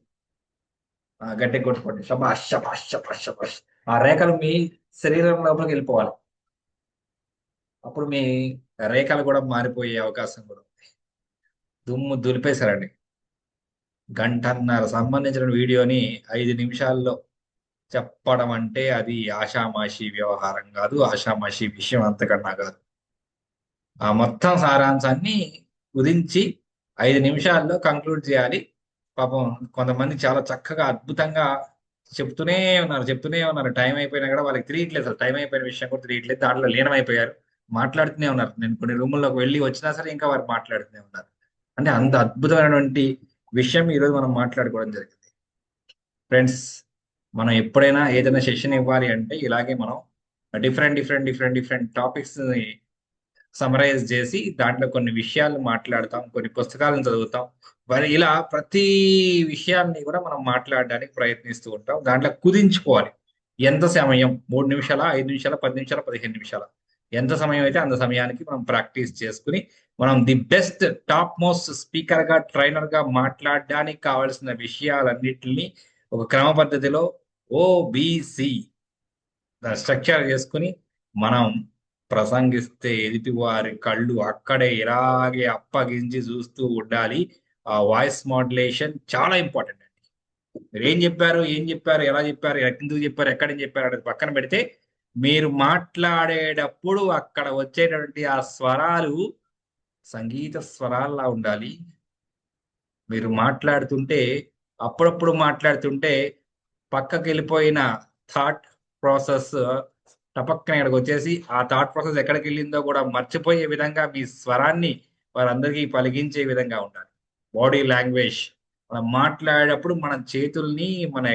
గట్టిగా కొట్టుకోండి. శబాష్ శబాష్ శబాష్ శబాష్. ఆ రేఖలు మీ శరీరం లోపలికి వెళ్ళిపోవాలి. అప్పుడు మీ రేఖలు కూడా మారిపోయే అవకాశం కూడా ఉంది. దుమ్ము దులిపేశారండి. గంటన్నర సంబంధించిన వీడియోని 5 నిమిషాల్లో చెప్పడం అంటే అది ఆషామాషి వ్యవహారం కాదు, ఆషామాషి విషయం అంతకన్నా కాదు. ఆ మొత్తం సారాంశాన్ని కుదించి 5 నిమిషాల్లో కంక్లూడ్ చేయాలి. పాపం కొంతమంది చాలా చక్కగా అద్భుతంగా చెప్తూనే ఉన్నారు. టైం అయిపోయినా కూడా వాళ్ళకి తెలియట్లేదు, అసలు టైం అయిపోయిన విషయం కూడా తెలియట్లేదు. దాంట్లో లీనమైపోయారు, మాట్లాడుతూనే ఉన్నారు. నేను కొన్ని రూముల్లోకి వెళ్ళి వచ్చినా సరే ఇంకా వారు మాట్లాడుతూనే ఉన్నారు. అంటే అంత అద్భుతమైనటువంటి విషయం ఈరోజు మనం మాట్లాడుకోవడం జరిగింది. ఫ్రెండ్స్, మనం ఎప్పుడైనా ఏదైనా సెషన్ ఇవ్వాలి అంటే ఇలాగే మనం డిఫరెంట్ టాపిక్స్ సమరైజ్ చేసి దాంట్లో కొన్ని విషయాలు మాట్లాడతాం, కొన్ని పుస్తకాలను చదువుతాం. మరి ఇలా ప్రతి విషయాన్ని కూడా మనం మాట్లాడడానికి ప్రయత్నిస్తూ ఉంటాం. దాంట్లో కుదించుకోవాలి. ఎంత సమయం, 3 నిమిషాల, 5 నిమిషాల, 10 నిమిషాల, 15 నిమిషాల, ఎంత సమయం అయితే అంత సమయానికి మనం ప్రాక్టీస్ చేసుకుని మనం the best top most speaker గా, ట్రైనర్ గా మాట్లాడడానికి కావాల్సిన విషయాలన్నిటిని ఒక క్రమ పద్ధతిలో ఓబిసి స్ట్రక్చర్ చేసుకుని మనం ప్రసంగిస్తే ఎదుటి వారి కళ్ళు అక్కడే ఇలాగే అప్పగించి చూస్తూ ఉండాలి. ఆ వాయిస్ మాడ్యులేషన్ చాలా ఇంపార్టెంట్ అండి. మీరు ఏం చెప్పారు, ఎలా చెప్పారు, ఎందుకు చెప్పారు, ఎక్కడి నుంచి చెప్పారు అనేది పక్కన పెడితే, మీరు మాట్లాడేటప్పుడు అక్కడ వచ్చేటటువంటి ఆ స్వరాలు సంగీత స్వరాల్లా ఉండాలి. మీరు మాట్లాడుతుంటే అప్పుడప్పుడు మాట్లాడుతుంటే పక్కకి వెళ్ళిపోయిన థాట్ ప్రాసెస్ టపక్కన ఇక్కడికి వచ్చేసి ఆ థాట్ ప్రాసెస్ ఎక్కడికి వెళ్ళిందో కూడా మర్చిపోయే విధంగా మీ స్వరాన్ని వారందరికీ పలికించే విధంగా ఉండాలి. బాడీ లాంగ్వేజ్ మనం మాట్లాడేటప్పుడు మన చేతుల్ని మన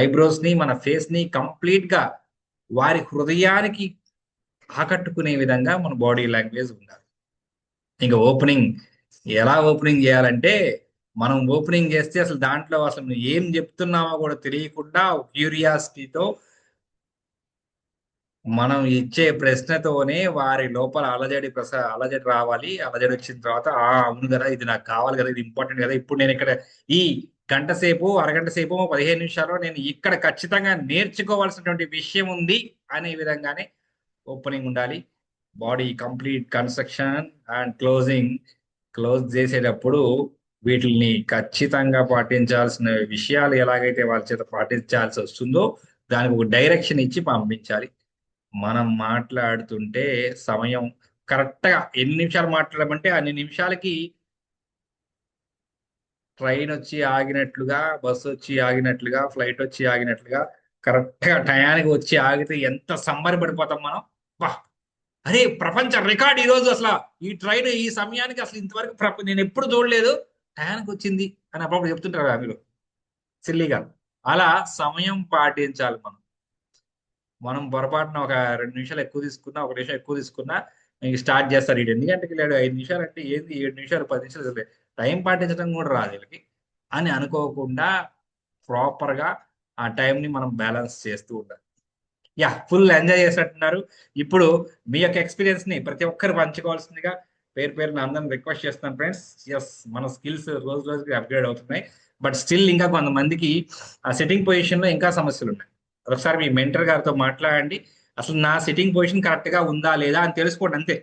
ఐబ్రోస్ ని మన ఫేస్ ని కంప్లీట్ గా వారి హృదయానికి ఆకట్టుకునే విధంగా మన బాడీ లాంగ్వేజ్ ఉండాలి. ఇంకా ఓపెనింగ్ ఎలా ఓపెనింగ్ చేయాలంటే మనం ఓపెనింగ్ చేస్తే అసలు దాంట్లో అసలు నువ్వు ఏం చెప్తున్నామో కూడా తెలియకుండా క్యూరియాసిటీతో మనం ఇచ్చే ప్రశ్నతోనే వారి లోపల అలజడి రావాలి. అలజడి వచ్చిన తర్వాత అవును కదా, ఇది నాకు కావాలి కదా, ఇది ఇంపార్టెంట్ కదా, ఇప్పుడు నేను ఇక్కడ ఈ గంట సేపు అరగంట సేపు 15 నిమిషాలు నేను ఇక్కడ ఖచ్చితంగా నేర్చుకోవాల్సినటువంటి విషయం ఉంది అనే విధంగానే ఓపెనింగ్ ఉండాలి. Body complete construction and close చేసేటప్పుడు వీటిని ఖచ్చితంగా పాటించాల్సిన విషయాలు ఎలాగైతే వాళ్ళ చేత పాటించాల్సి వస్తుందో దానికి ఒక డైరెక్షన్ ఇచ్చి పంపించాలి. మనం మాట్లాడుతుంటే సమయం కరెక్ట్గా ఎన్ని నిమిషాలు మాట్లాడమంటే అన్ని నిమిషాలకి ట్రైన్ వచ్చి ఆగినట్లుగా, బస్సు వచ్చి ఆగినట్లుగా, ఫ్లైట్ వచ్చి ఆగినట్లుగా కరెక్ట్గా టయానికి వచ్చి ఆగితే ఎంత సంబరపడిపోతాం మనం. బా అరే ప్రపంచ రికార్డ్ ఈరోజు అసలు ఈ ట్రైన్ ఈ సమయానికి అసలు ఇంతవరకు నేను ఎప్పుడు చూడలేదు, టయానికి వచ్చింది అని అప్పుడు చెప్తుంటారు కదా మీరు సిల్లీగా. అలా సమయం పాటించాలి. మనం పొరపాటున ఒక 2 నిమిషాలు ఎక్కువ తీసుకున్నా, 1 నిమిషం ఎక్కువ తీసుకున్నా ఇంక స్టార్ట్ చేస్తారు. 7 గంటకి లేడు 5 నిమిషాలు అంటే ఏంది, 7 నిమిషాలు 10 నిమిషాలు టైం పాటించడం కూడా రాదు వీళ్ళకి అని అనుకోకుండా ప్రాపర్గా ఆ టైంని మనం బ్యాలెన్స్ చేస్తూ ఉండాలి. ఫుల్ ఎంజాయ్ చేసినట్టున్నారు. ఇప్పుడు మీ యొక్క ఎక్స్పీరియన్స్ ని ప్రతి ఒక్కరు పంచుకోవాల్సిందిగా పేరున అందరిని రిక్వెస్ట్ చేస్తున్నాను ఫ్రెండ్స్. మన స్కిల్స్ రోజు రోజుకి అప్గ్రేడ్ అవుతున్నాయి. బట్ స్టిల్ ఇంకా కొంతమందికి ఆ సిట్టింగ్ పొజిషన్ లో ఇంకా సమస్యలు ఉన్నాయి. ఒకసారి మీ మెంటర్ గారితో మాట్లాడండి. అసలు నా సిట్టింగ్ పొజిషన్ కరెక్ట్ గా ఉందా లేదా అని తెలుసుకోండి. అంతే.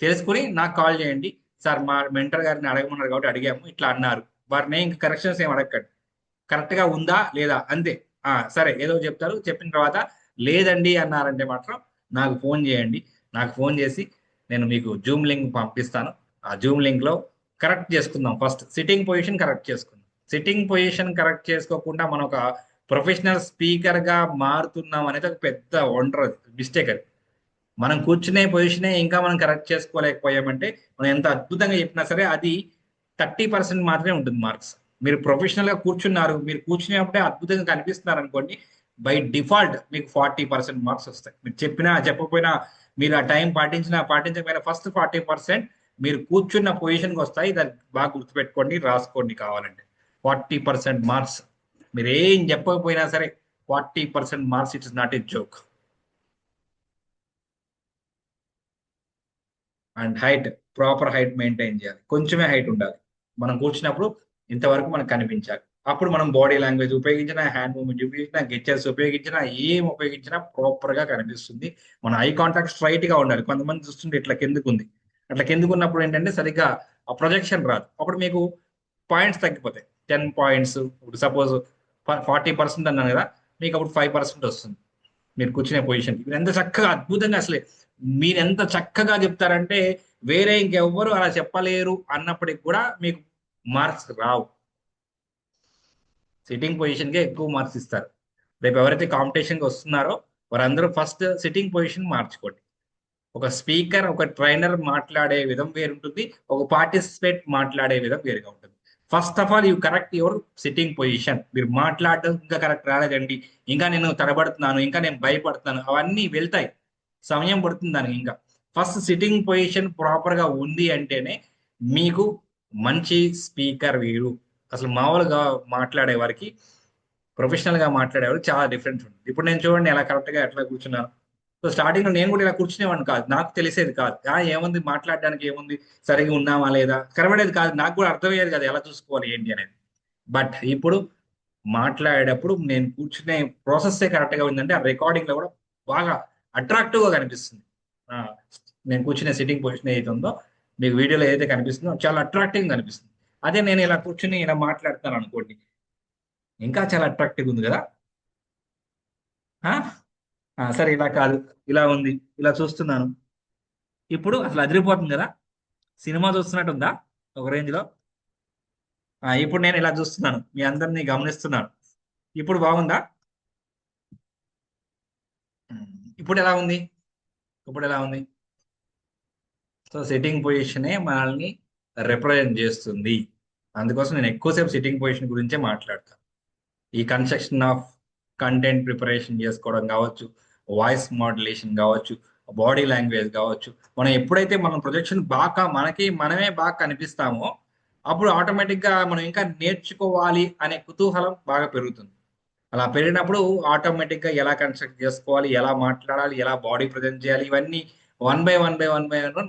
తెలుసుకుని నాకు కాల్ చేయండి. సార్ మా మెంటర్ గారిని అడగమన్నారు కాబట్టి అడిగాము, ఇట్లా అన్నారు. వారిని ఇంకా కరెక్షన్స్ ఏం అడగండి, కరెక్ట్ గా ఉందా లేదా అంతే. సరే ఏదో చెప్తారు, చెప్పిన తర్వాత లేదండి అన్నారంటే మాత్రం నాకు ఫోన్ చేయండి. నాకు ఫోన్ చేసి నేను మీకు జూమ్ లింక్ పంపిస్తాను. ఆ జూమ్ లింక్ లో కరెక్ట్ చేసుకుందాం. ఫస్ట్ సిట్టింగ్ పొజిషన్ కరెక్ట్ చేసుకుందాం. సిట్టింగ్ పొజిషన్ కరెక్ట్ చేసుకోకుండా మనం ఒక ప్రొఫెషనల్ స్పీకర్ గా మారుతున్నాం అనేది ఒక పెద్ద వండర్ మిస్టేక్. అది మనం కూర్చునే పొజిషనే ఇంకా మనం కరెక్ట్ చేసుకోలేకపోయామంటే మనం ఎంత అద్భుతంగా చెప్పినా సరే అది 30% మాత్రమే ఉంటుంది మార్క్స్. మీరు ప్రొఫెషనల్ గా కూర్చున్నారు, మీరు కూర్చునేప్పుడే అద్భుతంగా కనిపిస్తున్నారు అనుకోండి, బై డిఫాల్ట్ మీకు 40% మార్క్స్ వస్తాయి. మీరు చెప్పినా చెప్పకపోయినా, మీరు ఆ టైం పాటించకపోయినా ఫస్ట్ 40% మీరు కూర్చున్న పొజిషన్కి వస్తాయి. దాన్ని బాగా గుర్తుపెట్టుకోండి, రాసుకోండి కావాలంటే. 40% మార్క్స్ మీరు ఏం చెప్పకపోయినా సరే 40% marks. It is not a joke. And height, proper height maintain చేయాలి. కొంచెమే హైట్ ఉండాలి. మనం కూర్చున్నప్పుడు ఇంతవరకు మనకు కనిపించాలి. అప్పుడు మనం బాడీ లాంగ్వేజ్ ఉపయోగించినా, హ్యాండ్ మూవ్మెంట్ ఉపయోగించినా, గెస్చర్స్ ఉపయోగించినా, ఏం ఉపయోగించినా ప్రాపర్ గా కనిపిస్తుంది. మన ఐ కాంటాక్ట్ స్ట్రైట్ గా ఉండాలి. కొంతమంది చూస్తుంటే ఇట్లా కిందకు ఉంది. అట్లా కిందకు ఉన్నప్పుడు ఏంటంటే సరిగ్గా ఆ ప్రొజెక్షన్ రాదు. అప్పుడు మీకు పాయింట్స్ తగ్గిపోతాయి. 10 పాయింట్స్. ఇప్పుడు సపోజ్ 40% అన్నాను కదా, మీకు అప్పుడు 5% వస్తుంది మీరు కూర్చునే పొజిషన్. మీరు ఎంత చక్కగా అద్భుతంగా, అసలే మీరు ఎంత చక్కగా చెప్తారంటే వేరే ఇంకెవ్వరు అలా చెప్పలేరు అన్నప్పటికి కూడా మీకు మార్క్స్ రావు. సిట్టింగ్ పొజిషన్కే ఎక్కువ మార్క్స్ ఇస్తారు. రేపు ఎవరైతే కాంపిటీషన్కి వస్తున్నారో వారందరూ ఫస్ట్ సిట్టింగ్ పొజిషన్ మార్చుకోండి. ఒక స్పీకర్, ఒక ట్రైనర్ మాట్లాడే విధం వేరుంటుంది, ఒక పార్టిసిపేట్ మాట్లాడే విధం వేరుగా ఉంటుంది. First of all you correct your sitting position. మీరు మాట్లాడడం ఇంకా కరెక్ట్ రాలేదండి, ఇంకా నేను తడబడుతున్నాను, ఇంకా నేను భయపడుతున్నాను, అవన్నీ వెళ్తాయి, సమయం పడుతుంది దానికి. ఇంకా ఫస్ట్ సిట్టింగ్ పొజిషన్ ప్రాపర్ గా ఉంది అంటేనే మీకు మంచి స్పీకర్ వీరు. అసలు మామూలుగా మాట్లాడే వారికి, ప్రొఫెషనల్ గా మాట్లాడేవారు చాలా డిఫరెన్స్ ఉంటుంది. ఇప్పుడు నేను చూడండి ఎలా కరెక్ట్ గా ఎట్లా కూర్చున్నాను. సో స్టార్టింగ్ లో నేను కూడా ఇలా కూర్చునేవాడిని కాదు, నాకు తెలిసేది కాదు. ఏముంది మాట్లాడడానికి, ఏముంది సరిగా ఉన్నామా లేదా కనబడేది కాదు, నాకు కూడా అర్థమయ్యేది కాదు ఎలా చూసుకోవాలి ఏంటి అనేది. బట్ ఇప్పుడు మాట్లాడేటప్పుడు నేను కూర్చునే ప్రాసెస్సే కరెక్ట్ గా ఉందంటే ఆ రికార్డింగ్ లో కూడా బాగా అట్రాక్టివ్ గా కనిపిస్తుంది. నేను కూర్చునే సిట్టింగ్ పొజిషన్ ఏదైతే ఉందో మీకు వీడియోలో ఏదైతే కనిపిస్తుందో చాలా అట్రాక్టివ్ కనిపిస్తుంది. అదే నేను ఇలా కూర్చుని ఇలా మాట్లాడుతాను అనుకోండి, ఇంకా చాలా అట్రాక్టివ్ ఉంది కదా. సరే ఇలా కాదు, ఇలా ఉంది, ఇలా చూస్తున్నాను, ఇప్పుడు అసలు అదిరిపోతుంది కదా. సినిమా చూస్తున్నట్టు ఉందా ఒక రేంజ్ లో. ఇప్పుడు నేను ఇలా చూస్తున్నాను, మీ అందరినీ గమనిస్తున్నాను. ఇప్పుడు బాగుందా? ఇప్పుడు ఎలా ఉంది? ఇప్పుడు ఎలా ఉంది? సో సిట్టింగ్ పొజిషనే మనల్ని రిప్రజెంట్ చేస్తుంది. అందుకోసం నేను ఎక్కువసేపు సిట్టింగ్ పొజిషన్ గురించే మాట్లాడతాను. ఈ కన్స్ట్రక్షన్ ఆఫ్ కంటెంట్ ప్రిపరేషన్ చేసుకోవడం కావచ్చు, వాయిస్ మాడ్యులేషన్ కావచ్చు, బాడీ లాంగ్వేజ్ కావచ్చు. మనం ఎప్పుడైతే మనం ప్రొజెక్షన్ బాగా మనమే బాగా కనిపిస్తామో అప్పుడు ఆటోమేటిక్గా మనం ఇంకా నేర్చుకోవాలి అనే కుతూహలం బాగా పెరుగుతుంది. అలా పెరిగినప్పుడు ఆటోమేటిక్గా ఎలా కన్స్ట్రక్ట్ చేసుకోవాలి, ఎలా మాట్లాడాలి, ఎలా బాడీ ప్రజెంట్ చేయాలి, ఇవన్నీ వన్ బై వన్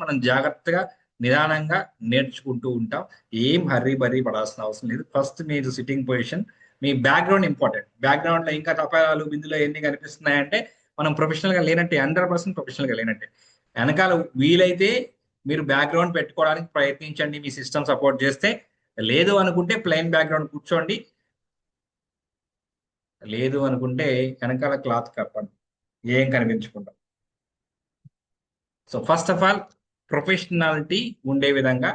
మనం జాగ్రత్తగా నిదానంగా నేర్చుకుంటూ ఉంటాం. ఏం హర్రీ బర్రీ పడాల్సిన అవసరం లేదు. ఫస్ట్ మీరు సిట్టింగ్ పొజిషన్, మీ బ్యాక్గ్రౌండ్ ఇంపార్టెంట్. బ్యాక్గ్రౌండ్లో ఇంకా తపాలు బిందులో ఎన్ని కనిపిస్తున్నాయంటే మనం ప్రొఫెషనల్గా లేనట్టే, 100% ప్రొఫెషనల్గా లేనట్టే. వెనకాల వీలైతే మీరు బ్యాక్గ్రౌండ్ పెట్టుకోవడానికి ప్రయత్నించండి, మీ సిస్టమ్ సపోర్ట్ చేస్తే. లేదు అనుకుంటే ప్లెయిన్ బ్యాక్గ్రౌండ్ కూర్చోండి. లేదు అనుకుంటే వెనకాల క్లాత్ కప్పండి, ఏం కనిపించకుండా. So first of all professionality ఉండే విధంగా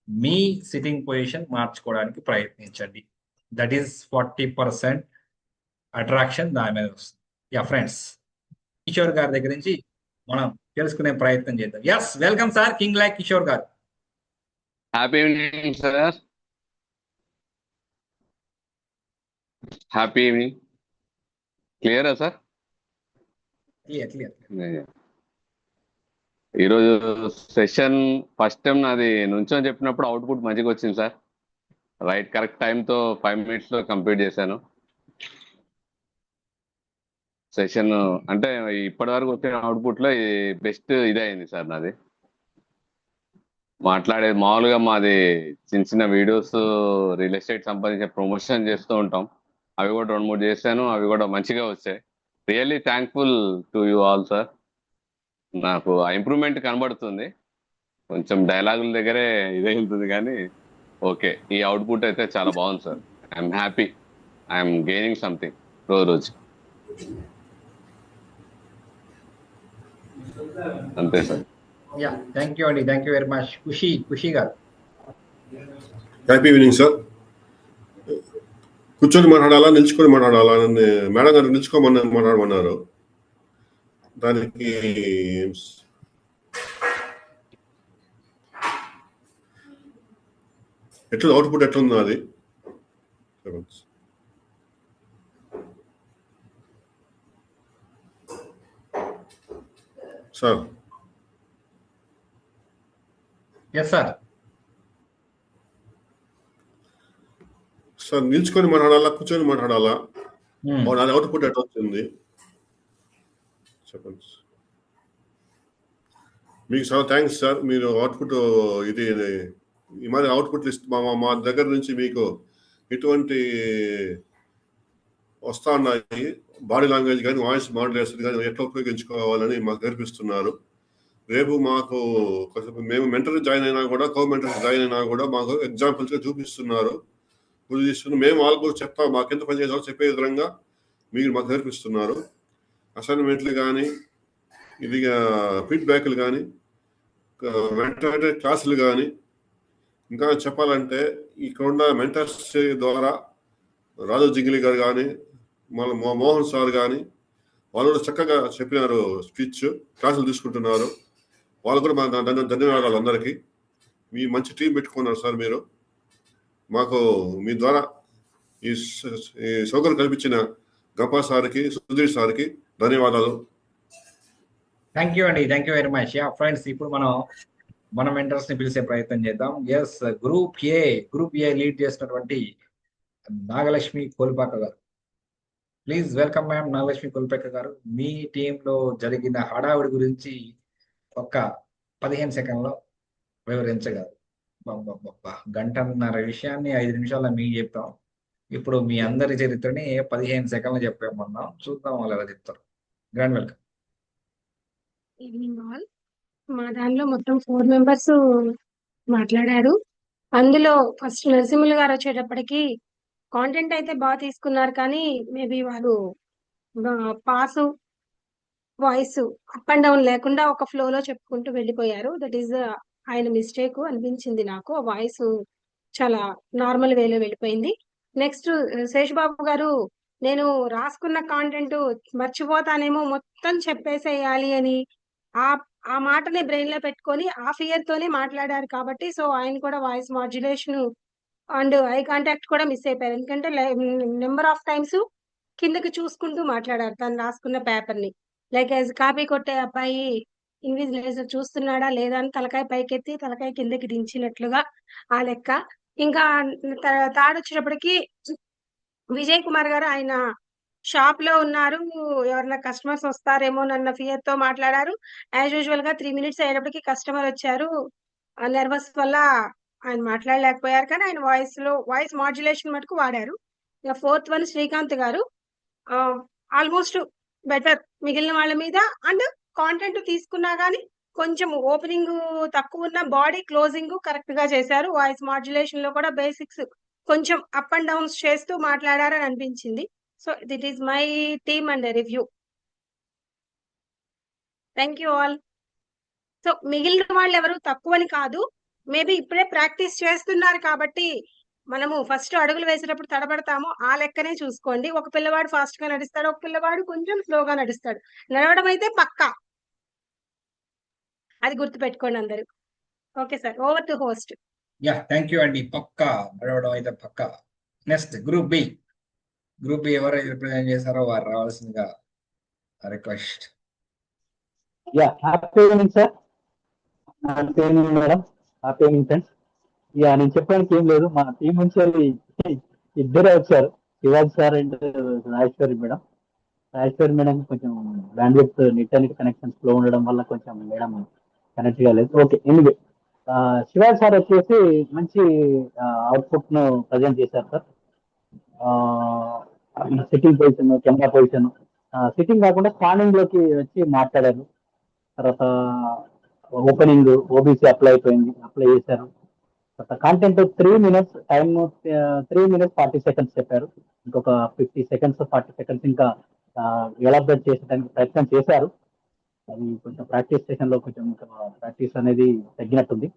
మీ సిట్టింగ్ పొజిషన్ మార్చుకోవడానికి ప్రయత్నించండి. దట్ ఈస్ 40% అట్రాక్షన్ దాని మీద వస్తుంది. యా ఫ్రెండ్స్, కిషోర్ గారి దగ్గర నుంచి మనం తెలుసుకునే ప్రయత్నం చేద్దాం. Yes, welcome sir, king like Kishore garu. Happy evening sir. Happy evening. క్లియరా సార్? ఈరోజు సెషన్ ఫస్ట్ టైం నాది నుంచొని చెప్పినప్పుడు అవుట్పుట్ మంచిగా వచ్చింది సార్. రైట్, కరెక్ట్ టైంతో 5 minutes కంప్లీట్ చేశాను సెషన్. అంటే ఇప్పటి వరకు వచ్చిన అవుట్పుట్లో బెస్ట్ ఇదే అయింది సార్ నాది. మాట్లాడేది మామూలుగా మాది చిన్న చిన్న వీడియోస్ రియల్ ఎస్టేట్ సంబంధించిన ప్రమోషన్ చేస్తూ ఉంటాం. అవి కూడా 2-3 చేశాను, అవి కూడా మంచిగా వచ్చాయి. Really thankful to you all sir. నాకు ఇంప్రూవ్మెంట్ కనబడుతుంది. కొంచెం డైలాగుల దగ్గరే ఇదే ఉంటుంది కానీ ఓకే, ఈ అవుట్పుట్ అయితే చాలా బాగుంది sir. I'm happy, I'm gaining something రోజు. అంతే సార్. యా, థ్యాంక్ యూ అండి, థ్యాంక్ యూ వెరీ మచ్. ఖుషి గారు. Happy evening sir. కూర్చొని మాట్లాడాలా, నిల్చుకొని మాట్లాడాలా అని మేడం గారు మాట్లాడమన్నారు. దానికి ఎట్లా అవుట్పుట్ ఎట్లుంది అది సార్? Yes sir. సార్ నిల్చుకొని మాట్లాడాలా, కూర్చొని మాట్లాడాలా, అది అవుట్పుట్ ఎట్లా వచ్చింది చెప్పండి. మీకు చాలా థ్యాంక్స్ సార్. మీరు అవుట్పుట్ ఇది ఈ మాది అవుట్పుట్ లిస్ట్ మా దగ్గర నుంచి మీకు ఎటువంటి వస్తా ఉన్నాయి, బాడీ లాంగ్వేజ్ కానీ వాయిస్ మాడ్యులేషన్ కానీ ఎట్లా ఉపయోగించుకోవాలని మాకు నేర్పిస్తున్నారు. రేపు మాకు మేము మెంటర్ జాయిన్ అయినా కూడా, కో మెంటర్ జాయిన్ అయినా కూడా మాకు ఎగ్జాంపుల్స్గా చూపిస్తున్నారు. మేము వాళ్ళకు కూడా చెప్తాం, మాకు ఎంత పని చేసామో చెప్పే విధంగా మీరు మాకు నేర్పిస్తున్నారు. అసైన్మెంట్లు కానీ, ఇది ఫీడ్బ్యాక్లు కానీ, మెంటర్ క్లాసులు కానీ, ఇంకా చెప్పాలంటే ఇక్కడ ఉన్న మెంటర్స్ ద్వారా రాజు జింగిలి గారు కానీ, మన మోహన్ సార్ కానీ, వాళ్ళు కూడా చక్కగా చెప్పినారు. స్పీచ్ క్లాసులు తీసుకుంటున్నారు. వాళ్ళు కూడా మా ధన్యవాదాలు అందరికీ. మీ మంచి టీం పెట్టుకున్నారు సార్. మీరు మాకు మీ ద్వారా ఈ సౌకర్యం కల్పించిన గప్పా సార్కి, సుధీర్ సార్కి ధన్యవాదాలు. థ్యాంక్ యూ అండి, thank you very much. Yeah friends, ఇప్పుడు మన మెంటర్స్ ని పిలిచే ప్రయత్నం చేద్దాం. ఎస్, గ్రూప్ ఏ లీడ్ చేసినటువంటి నాగలక్ష్మి కోల్పాక గారు. ప్లీజ్ వెల్కమ్ మ్యామ్ నాగలక్ష్మి కోల్పాక గారు. మీ టీంలో జరిగిన హడావుడి గురించి ఒక్క 15 సెకండ్లో వివరించగలరు. గంటన్నర విషయాన్ని 5 నిమిషాల్లో మీకు చెప్పాం. ఇప్పుడు మీ అందరి చరిత్రని 15 సెకండ్లు చెప్పామన్నాం. చూద్దాం వాళ్ళు ఎలా చెప్తారు. Grand welcome. Evening all. మా దానిలో మొత్తం 4 మెంబర్స్ మాట్లాడారు. అందులో ఫస్ట్ నరసింహులు గారు వచ్చేటప్పటికి కాంటెంట్ అయితే బాగా తీసుకున్నారు, కానీ మేబీ వాళ్ళు pass voice up and down లేకుండా ఒక ఫ్లోలో చెప్పుకుంటూ వెళ్ళిపోయారు. దట్ ఈస్ ఆయన మిస్టేక్ అనిపించింది నాకు. వాయిస్ చాలా నార్మల్ వేలో వెళ్ళిపోయింది. నెక్స్ట్ శేషబాబు గారు, నేను రాసుకున్న కాంటెంట్ మర్చిపోతానేమో మొత్తం చెప్పేసేయాలి అని ఆ ఆ మాటని బ్రెయిన్ లో పెట్టుకొని ఆ ఫియర్ తోనే మాట్లాడారు కాబట్టి, సో ఆయన కూడా voice modulation and eye contact కూడా మిస్ అయిపోయారు. ఎందుకంటే నెంబర్ ఆఫ్ టైమ్స్ కిందకి చూసుకుంటూ మాట్లాడారు తను రాసుకున్న పేపర్ ని. లైక్ యాజ్ కాపీ కొట్టే అబ్బాయి ఇన్విజిలేటర్ చూస్తున్నాడా లేదా అని తలకాయ పైకెత్తి తలకాయ కిందకి దించినట్లుగా ఆ లెక్క. ఇంకా థర్డ్ వచ్చేటప్పటికి విజయ్ కుమార్ గారు, ఆయన షాప్ లో ఉన్నారు, ఎవరైనా కస్టమర్స్ వస్తారేమో అన్న ఫియర్ తో మాట్లాడారు. యాజ్ యూజువల్ గా 3 minutes అయ్యేటప్పటికి కస్టమర్ వచ్చారు. నర్వస్ వల్ల ఆయన మాట్లాడలేకపోయారు, కానీ ఆయన వాయిస్ మాడ్యులేషన్ మటుకు వాడారు. ఇక ఫోర్త్ వన్ శ్రీకాంత్ గారు, ఆల్మోస్ట్ బెటర్ మిగిలిన వాళ్ళ మీద. అండ్ కాంటెంట్ తీసుకున్నా గానీ కొంచెం ఓపెనింగ్ తక్కువ ఉన్న బాడీ క్లోజింగ్ కరెక్ట్ గా చేశారు. వాయిస్ మాడ్యులేషన్ లో కూడా బేసిక్స్ కొంచెం అప్ అండ్ డౌన్స్ చేస్తూ మాట్లాడారని అనిపించింది. So that is my team and review. Thank you all. So మిగిలిన వాళ్ళు ఎవరు తక్కువని కాదు, మేబీ ఇప్పుడే ప్రాక్టీస్ చేస్తున్నారు కాబట్టి మనము ఫస్ట్ అడుగులు వేసేటప్పుడు తడబడతాము, ఆ లెక్కనే చూసుకోండి. ఒక పిల్లవాడు ఫాస్ట్ గా నడుస్తాడు, ఒక పిల్లవాడు కొంచెం స్లోగా నడుస్తాడు. నడవడం అయితే పక్కా, అది గుర్తు పెట్టుకోండి అందరూ. Okay sir, over to host. Yeah, thank you అండి. పక్కా నడవడం అయితే పక్కా. Next group B. Group B ఎవరు రిప్రజెంట్ చేశారో వారు రావాల్సిందిగా request. Yeah, happy evening sir. Happy evening madam. Happy evening friends. Yeah, నేను చెప్పడానికి ఏం లేదు, మా టీం నుంచి ఇద్దరే వచ్చారు, Shivaji sir and Rajeshwari madam. Rajeshwari madam కొంచెం బ్యాండ్విడ్త్ నెట్ కనెక్షన్ స్లో ఉండడం వల్ల కొంచెం మేడం కనెక్ట్ కాలేదు. ఓకే, ఎనివే శివాజీ సార్ వచ్చేసి మంచి అవుట్పుట్ ను ప్రజెంట్ చేశారు sir. Sitting position, camera position, sitting కాకుండా స్టాండింగ్ లోకి వచ్చి మాట్లాడారు. తర్వాత ఓపెనింగ్ ఓబీసీ అప్లై చేశారు. తర్వాత content 3 minutes time, 3 minutes 40 seconds చెప్పారు. ఇంకొక 50 seconds 40 seconds ఇంకా ఎలాబరేట్ చేసేదానికి ప్రయత్నం చేశారు. అది కొంచెం ప్రాక్టీస్ సెషన్ లో కొంచెం ప్రాక్టీస్ అనేది తగ్గినట్టుంది.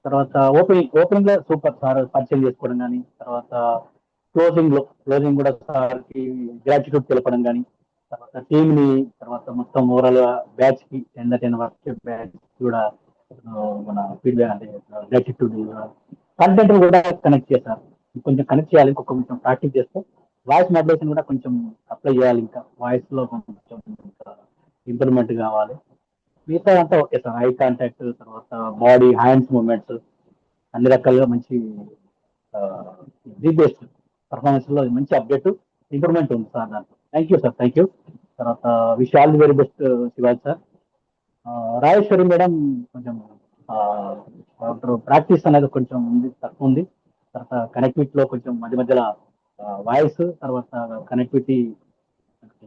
తర్వాత ఓపెనింగ్ లో సూపర్ సార్ పరిచయం చేసుకోవడం కానీ, తర్వాత క్లోజింగ్ కూడా సార్కి గ్రాటిట్యూడ్ తెలపడం కానీ, తర్వాత టీమ్ ని, తర్వాత మొత్తం ఓవరాల్ గా బ్యాచ్ కి 10 వర్క్ బ్యాచ్ కూడా మన ఫీడ్బ్యాక్ అంటే గ్రాటిట్యూడ్ కంటెంట్ కూడా కనెక్ట్ చేశారు. కొంచెం కనెక్ట్ చేయాలి, ఇంకొక కొంచెం ప్రాక్టీస్ చేస్తే వాయిస్ మాడ్యులేషన్ కూడా కొంచెం అప్లై చేయాలి, ఇంకా వాయిస్ లో కొంచెం ఇంప్రూవ్మెంట్ కావాలి. మిగతా అంతా ఓకే సార్. ఐ కాంటాక్ట్, తర్వాత బాడీ హ్యాండ్స్ మూవ్మెంట్స్ అన్ని రకాలుగా మంచి ది బెస్ట్ పర్ఫార్మెన్స్ లో మంచి అప్డేట్ ఇంప్రూవ్మెంట్ ఉంది సార్ దాంట్లో. Thank you sir, thank you. తర్వాత wish all the very best Shivaji sir. Rajeshwari madam కొంచెం ప్రాక్టీస్ అనేది కొంచెం తక్కువ ఉంది. తర్వాత కనెక్టివిటీలో కొంచెం మధ్యలో వాయిస్, తర్వాత కనెక్టివిటీ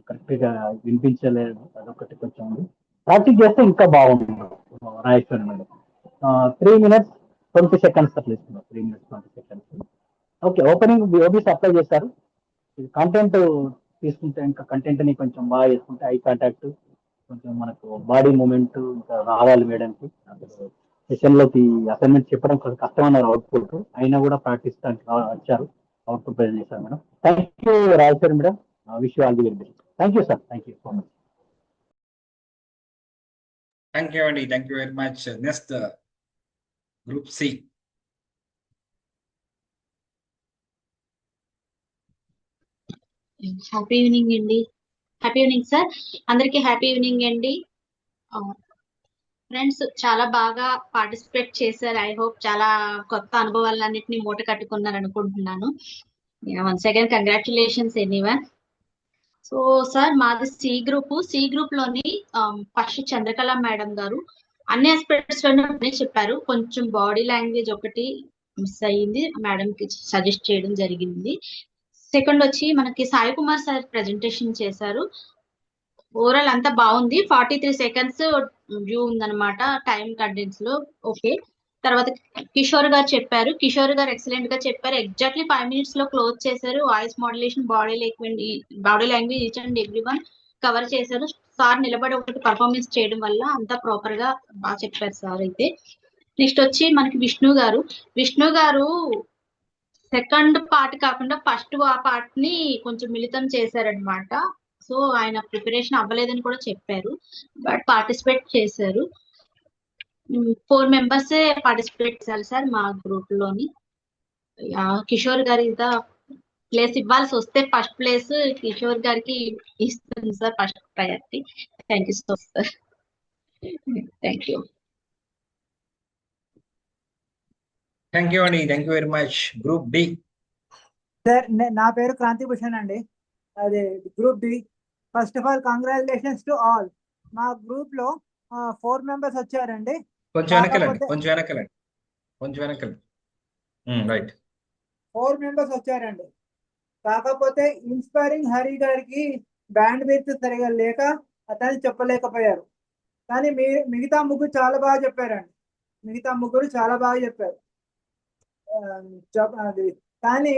కరెక్ట్ గా వినిపించలేదు, అదొకటి కొంచెం ఉంది. ప్రాక్టీస్ చేస్తే ఇంకా బాగుంటుంది రాజేశ్వరి మేడం. 3 minutes 20 seconds అట్లా ఇస్తున్నారు. 3 minutes 20 seconds. Okay, opening OBC apply చేశారు. కంటెంట్ తీసుకుంటే ఇంకా కంటెంట్ ని కొంచెం బాగా చేసుకుంటే ఐ కాంటాక్ట్, కొంచెం మనకు బాడీ మూమెంట్ ఇంకా రావాలి మేడంకి. సెషన్ లోకి అసైన్మెంట్ చెప్పడం కొంచెం కష్టమన్నారు అవుట్పుట్, అయినా కూడా ప్రాక్టీస్ వచ్చారు, అవుట్పుట్ ప్రజెంట్ చేశారు madam. Thank you Rajeshwari madam. Wish you all the very best. Thank you sir, thank you so much. Thank you అండి, thank you very much. Next group C. Happy evening అండి. హ్యాపీ ఈవినింగ్ సార్, అందరికి హ్యాపీ ఈవినింగ్ అండి. ఫ్రెండ్స్ చాలా బాగా పార్టిసిపేట్ చేశారు. ఐ హోప్ చాలా కొత్త అనుభవాలన్నింటినీ మూట కట్టుకున్నారు అనుకుంటున్నాను. Once again congratulations anyone. So sir, మాది సి గ్రూప్ లోని ఫస్ట్ చంద్రకళ మేడం గారు అన్ని ఆస్పెక్ట్స్ లోనే చెప్పారు. కొంచెం బాడీ లాంగ్వేజ్ ఒకటి మిస్ అయ్యింది, మేడం కి సజెస్ట్ చేయడం జరిగింది. సెకండ్ వచ్చి మనకి సాయి కుమార్ సార్ ప్రెజెంటేషన్ చేశారు. ఓవరాల్ అంతా బాగుంది. 43 seconds వ్యూ ఉందన్నమాట టైం కంటెంట్స్ లో. ఓకే, తర్వాత కిషోర్ గారు చెప్పారు. కిషోర్ గారు ఎక్సలెంట్ గా చెప్పారు. ఎగ్జాక్ట్లీ 5 minutes లో క్లోజ్ చేశారు. Voice modulation, body language each and every one cover చేశారు. సార్ నిలబడి ఒకటి పర్ఫార్మెన్స్ చేయడం వల్ల అంతా ప్రాపర్ గా బాగా చెప్పారు సార్ అయితే. నెక్స్ట్ వచ్చి మనకి విష్ణు గారు సెకండ్ పార్ట్ కాకుండా ఫస్ట్ ఆ పార్ట్ ని కొంచెం మిళితం చేశారనమాట. సో ఆయన ప్రిపరేషన్ అవ్వలేదని కూడా చెప్పారు, బట్ పార్టిసిపేట్ చేశారు. 4 మెంబర్స్ పార్టిసిపేట్ చేశారు సార్ మా గ్రూప్ లోని. కిషోర్ గారి ప్లేస్ ఇవ్వాల్సి వస్తే ఫస్ట్ ప్లేస్ కిషోర్ గారికి ఇస్తుంది sir, first priority. Thank you so sir. Thank you. Thank you అండి, thank you very much. Group D. Sir నా పేరు క్రాంతి భూషణ్ అండి, అదే group D. First of all congratulations to all. మా గ్రూప్ లో 4 మెంబర్స్ వచ్చారండి. కొంచెం వెనకలండి, కాకపోతే కొంచెం వెనకలండి, కొంచెం వెనకలండి. రైట్. 4 మెంబర్స్ వచ్చారండి. కాకపోతే ఇన్స్పైరింగ్ హరి గారికి బ్యాండ్ విడ్త్ సరిగా లేక అతను చెప్పలేకపోయారు. కానీ మిగతా ముగ్గురు చాలా బాగా చెప్పారండి. మిగతా ముగ్గురు చాలా బాగా చెప్పారు. అది కానీ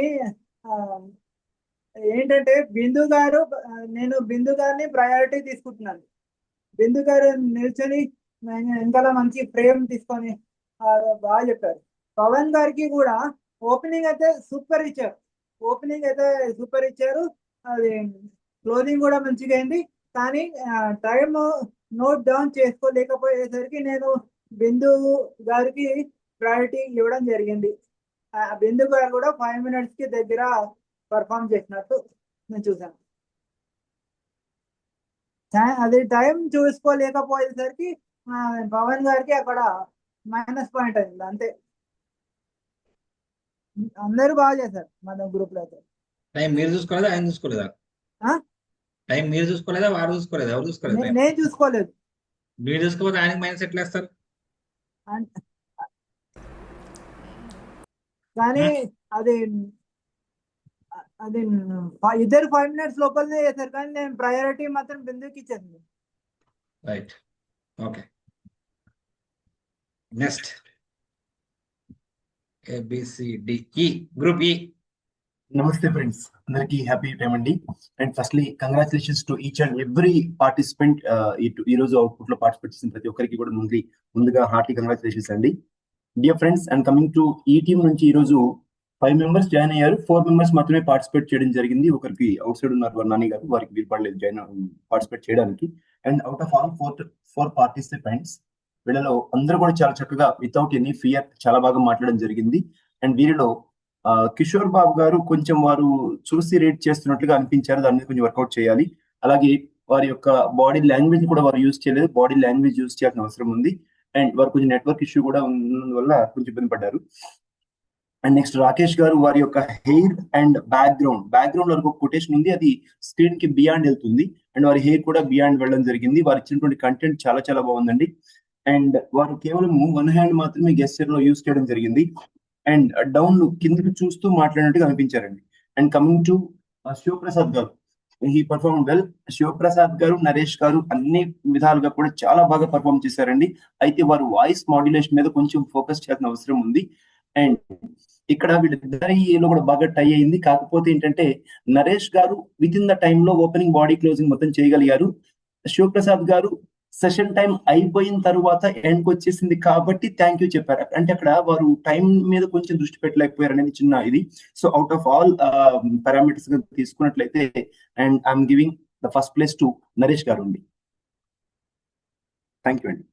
ఏంటంటే బిందు గారు, నేను బిందు గారిని ప్రయారిటీ తీసుకుంటున్నాను. బిందు గారు నిల్చొని వెనకాల మంచి ఫ్రేమ్ తీసుకొని బాగా చెప్పారు. పవన్ గారికి కూడా ఓపెనింగ్ అయితే సూపర్ ఇచ్చారు. అది క్లోజింగ్ కూడా మంచిగా అయింది. కానీ టైం నోట్ డౌన్ చేసుకోలేకపోయేసరికి నేను బిందు గారికి ప్రయారిటీ ఇవ్వడం జరిగింది. బిందు గారు కూడా 5 minutes కి దగ్గర పర్ఫామ్ చేసినట్టు నేను చూసాను. అది టైం చూసుకోలేకపోయేసరికి పవన్ గారికి అక్కడ -పాయింట్ అయింది అంతే. అందరూ బాగా చేశారు మన గ్రూప్ లో అయితే. టైం మీరు చూసుకోలేదా, ఆయన చూసుకోలేదా? టైం మీరు చూసుకోలేదా, వారు చూసుకోలేదా? ఎవరు చూసుకోలేదు? నేను చూసుకోలేదు. మీరు చూసుకోకపోతే ఆయనకి మైనస్ ఎట్లా వేస్తారు? కానీ అది అది ఇద్దరు 5 minutes లోపలనే చేశారు. కానీ నేను ప్రయారిటీ మాత్రం బిందుకి ఇచ్చాను. Right, okay. Next ABCDE group E. నమస్తే ఫ్రెండ్స్, అందరికి హ్యాపీ టైం అండి. And firstly congratulations to each and every participant ఈ రోజు అవుట్పుట్ లో పార్టిసిపేట్ చేసిన ప్రతి ఒక్కరికి కూడా ముందుగా హార్టీ కంగ్రాచులేషన్స్ అండి. Dear friends, and coming to ఈ టీమ్ నుంచి ఈ రోజు 5 members జాయిన్ అయ్యారు. 4 members మాత్రమే పార్టిసిపేట్ చేయడం జరిగింది. ఒకరికి అవుట్ సైడ్ ఉన్నారు, నాని గారు, వారికి వీలు పడలేదు పార్టిసిపేట్ చేయడానికి. And out of all 4 participants, వీళ్ళలో అందరూ కూడా చాలా చక్కగా వితౌట్ ఎనీ ఫియర్ చాలా బాగా మాట్లాడడం జరిగింది. అండ్ వీరిలో కిషోర్ బాబు గారు కొంచెం వారు చూసి రేట్ చేస్తున్నట్లుగా అనిపించారు. దాని మీద కొంచెం వర్కౌట్ చేయాలి. అలాగే వారి యొక్క బాడీ లాంగ్వేజ్ కూడా వారు యూజ్ చేయలేదు. బాడీ లాంగ్వేజ్ యూజ్ చేయాల్సిన అవసరం ఉంది. అండ్ వారు కొంచెం నెట్వర్క్ ఇష్యూ కూడా ఉన్నందువల్ల కొంచెం ఇబ్బంది పడ్డారు. అండ్ నెక్స్ట్ రాకేష్ గారు, వారి యొక్క హెయిర్ అండ్ బ్యాక్గ్రౌండ్ వరకు ఒక కొటేషన్ ఉంది, అది స్క్రీన్ కి బియాండ్ వెళ్తుంది. అండ్ వారి హెయిర్ కూడా బియాండ్ వెళ్ళడం జరిగింది. వారు ఇచ్చినటువంటి కంటెంట్ చాలా చాలా బాగుందండి. అండ్ వారు కేవలం 1 hand మాత్రమే గెస్చర్ లో యూజ్ చేయడం జరిగింది. అండ్ డౌన్ కిందకి చూస్తూ మాట్లాడినట్టుగా అనిపించారండి. అండ్ కమింగ్ టు శివప్రసాద్ గారు, హీ పర్ఫార్మ్ వెల్. శివప్రసాద్ గారు, నరేష్ గారు అన్ని విధాలుగా కూడా చాలా బాగా పర్ఫార్మ్ చేశారండి. అయితే వారు వాయిస్ మాడ్యులేషన్ మీద కొంచెం ఫోకస్ చేయాల్సిన అవసరం ఉంది. అండ్ ఇక్కడ వీళ్ళిద్దరిలో కూడా బాగా టై అయింది. కాకపోతే ఏంటంటే నరేష్ గారు విత్ ఇన్ ద టైమ్ లో ఓపెనింగ్, బాడీ క్లోజింగ్ మొత్తం చేయగలిగారు. శివప్రసాద్ గారు సెషన్ టైం అయిపోయిన తర్వాత ఎండ్కి వచ్చేసింది కాబట్టి థ్యాంక్ యూ చెప్పారు. అంటే అక్కడ వారు టైం మీద కొంచెం దృష్టి పెట్టలేకపోయారు అనేది చిన్న ఇది. So out of all parameters తీసుకున్నట్లయితే and I'm giving the first place to Naresh garu అండి. థ్యాంక్ యూ అండి.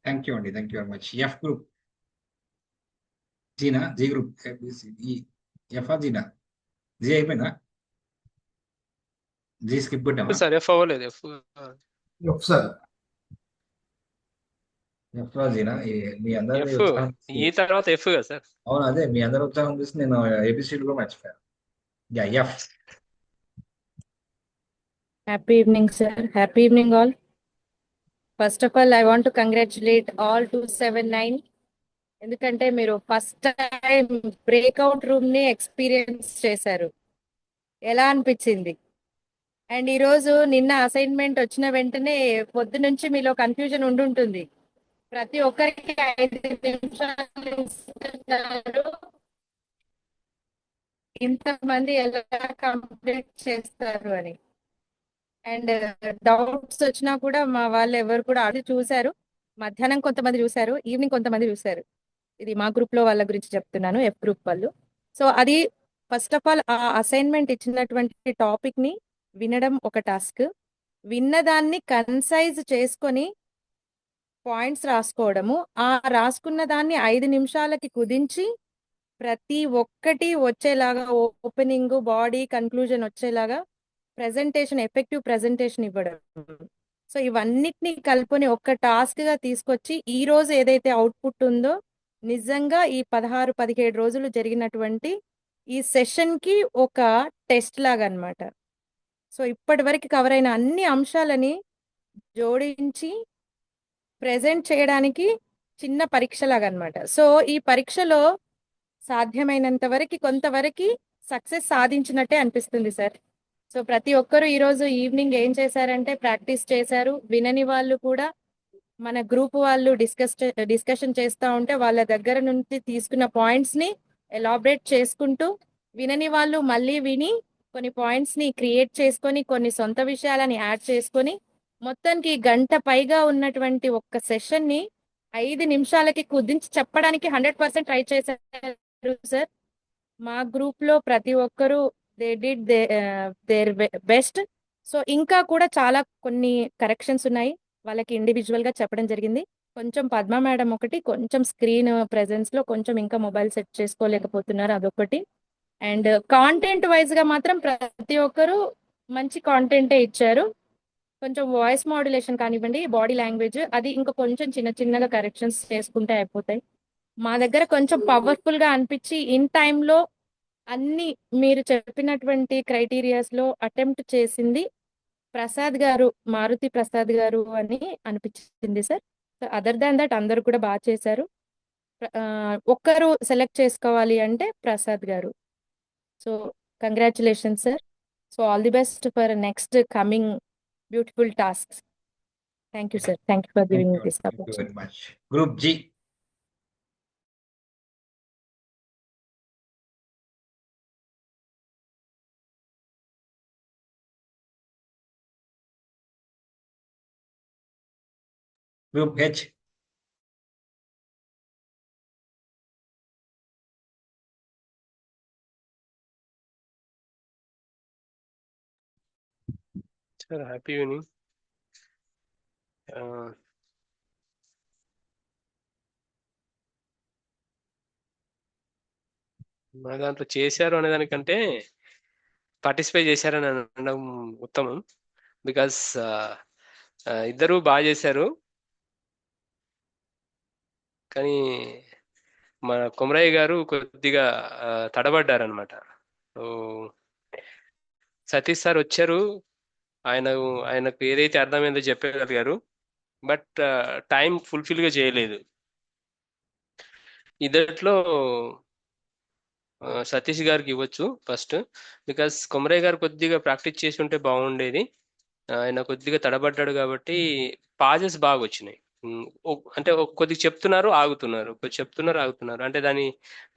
థ్యాంక్ యూ అండి, thank you very much. F group. జీనా, జీ గ్రూప్. ABCD ఎఫ్ జీనా? జీ అయిపోయిందా? జీ స్కిప్ పెట్టామా? సార్ ఎఫ్ అవ్వలేదు. సార్ ఎఫ్ జీనా? మీ అందరూ ఎఫ్ ఈ తర్వాత ఎఫ్ కదా సార్? అవును, అదే మీ అందరూ ఉత్సాహం చూసి నేను ABCD కూడా మర్చిపోయాను. F. Happy evening, sir. Happy evening, all. First of all, I want to congratulate all 279. ఎందుకంటే మీరు ఫస్ట్ టైం బ్రేక్అవుట్ రూమ్ ని ఎక్స్పీరియన్స్ చేశారు. ఎలా అనిపించింది? అండ్ ఈరోజు నిన్న అసైన్మెంట్ వచ్చిన వెంటనే పొద్దు నుంచి మీలో కన్ఫ్యూజన్ ఉండుంటుంది. ప్రతి ఒక్కరికి 5 నిమిషాలు ఇస్తున్నారు, ఇంతమంది ఎలా కంప్లీట్ చేస్తారు అని. అండ్ డౌట్స్ వచ్చినా కూడా మా వాళ్ళు ఎవరు కూడా అది చూశారు. మధ్యాహ్నం కొంతమంది చూశారు, ఈవినింగ్ కొంతమంది చూశారు. ఇది మా గ్రూప్ లో వాళ్ళ గురించి చెప్తున్నాను, ఎఫ్ గ్రూప్ వాళ్ళు. సో అది ఫస్ట్ ఆఫ్ ఆల్ ఆ అసైన్మెంట్ ఇచ్చినటువంటి టాపిక్ని వినడం ఒక టాస్క్, విన్నదాన్ని కన్సైజ్ చేసుకొని పాయింట్స్ రాసుకోవడము, ఆ రాసుకున్న దాన్ని 5 నిమిషాలకి కుదించి ప్రతి ఒక్కటి వచ్చేలాగా ఓపెనింగ్, బాడీ, కన్క్లూజన్ వచ్చేలాగా ప్రెజెంటేషన్, ఎఫెక్టివ్ ప్రెజెంటేషన్ ఇవ్వడం. సో ఇవన్నిటిని కలుపుకొని ఒక టాస్క్గా తీసుకొచ్చి ఈ రోజు ఏదైతే అవుట్పుట్ ఉందో నిజంగా ఈ 16-17 రోజులు జరిగినటువంటి ఈ సెషన్కి ఒక టెస్ట్ లాగా అన్నమాట. సో ఇప్పటి వరకు కవర్ అయిన అన్ని అంశాలని జోడించి ప్రెజెంట్ చేయడానికి చిన్న పరీక్షలాగా అన్నమాట. సో ఈ పరీక్షలో సాధ్యమైనంత వరకు కొంతవరకు సక్సెస్ సాధించినట్టే అనిపిస్తుంది సార్. సో ప్రతి ఒక్కరు ఈరోజు ఈవినింగ్ ఏం చేశారంటే ప్రాక్టీస్ చేశారు. వినని వాళ్ళు కూడా మన గ్రూప్ వాళ్ళు డిస్కషన్ చేస్తూ ఉంటే వాళ్ళ దగ్గర నుంచి తీసుకున్న పాయింట్స్ని ఎలాబరేట్ చేసుకుంటూ, వినని వాళ్ళు మళ్ళీ విని కొన్ని పాయింట్స్ని క్రియేట్ చేసుకొని కొన్ని సొంత విషయాలని యాడ్ చేసుకొని మొత్తానికి గంట పైగా ఉన్నటువంటి ఒక్క సెషన్ని 5 నిమిషాలకి కుదించి చెప్పడానికి 100% ట్రై చేశారు సార్. మా గ్రూప్లో ప్రతి ఒక్కరు they did their best. So ఇంకా కూడా చాలా కొన్ని కరెక్షన్స్ ఉన్నాయి, వాళ్ళకి ఇండివిజువల్గా చెప్పడం జరిగింది. కొంచెం పద్మ మేడం ఒకటి కొంచెం స్క్రీన్ ప్రెజెన్స్లో కొంచెం ఇంకా మొబైల్ సెట్ చేసుకోలేకపోతున్నారు, అదొకటి. అండ్ కాంటెంట్ వైజ్గా మాత్రం ప్రతి ఒక్కరు మంచి కాంటెంటే ఇచ్చారు. కొంచెం వాయిస్ మాడ్యులేషన్ కానివ్వండి, బాడీ లాంగ్వేజ్ అది ఇంకా కొంచెం చిన్న చిన్నగా కరెక్షన్స్ చేసుకుంటే అయిపోతాయి. మా దగ్గర కొంచెం పవర్ఫుల్గా అనిపించి ఇన్ టైంలో అన్ని మీరు చెప్పినటువంటి క్రైటీరియాస్లో అటెంప్ట్ చేసింది ప్రసాద్ గారు, మారుతి ప్రసాద్ గారు అని అనిపించింది సార్. అదర్ దాన్ దట్ అందరూ కూడా బాగా చేశారు. ఒక్కరు సెలెక్ట్ చేసుకోవాలి అంటే ప్రసాద్ గారు. So congratulations sir. So all the best for next coming beautiful tasks. Thank you sir. Thank you for giving me this opportunity. Very much. Group G. Group H. Sir happy evening. మన దాంట్లో చేశారు అనే దానికంటే పార్టిసిపేట్ చేశారని అనడం ఉత్తమం. బికాస్ ఇద్దరు బాగా చేశారు, కానీ మన కొమరయ్య గారు కొద్దిగా తడబడ్డారనమాట. సో సతీష్ సార్ వచ్చారు, ఆయనకు ఏదైతే అర్థమైందో చెప్పగలిగారు, బట్ టైం ఫుల్ఫిల్గా చేయలేదు. ఇద్దట్లో సతీష్ గారికి ఇవ్వచ్చు ఫస్ట్, బికాస్ కొమరయ్య గారు కొద్దిగా ప్రాక్టీస్ చేసి ఉంటే బాగుండేది. ఆయన కొద్దిగా తడబడ్డాడు కాబట్టి పాజెస్ బాగా వచ్చినాయి. అంటే కొద్దిగా చెప్తున్నారు ఆగుతున్నారు, ఆగుతున్నారు, అంటే దాని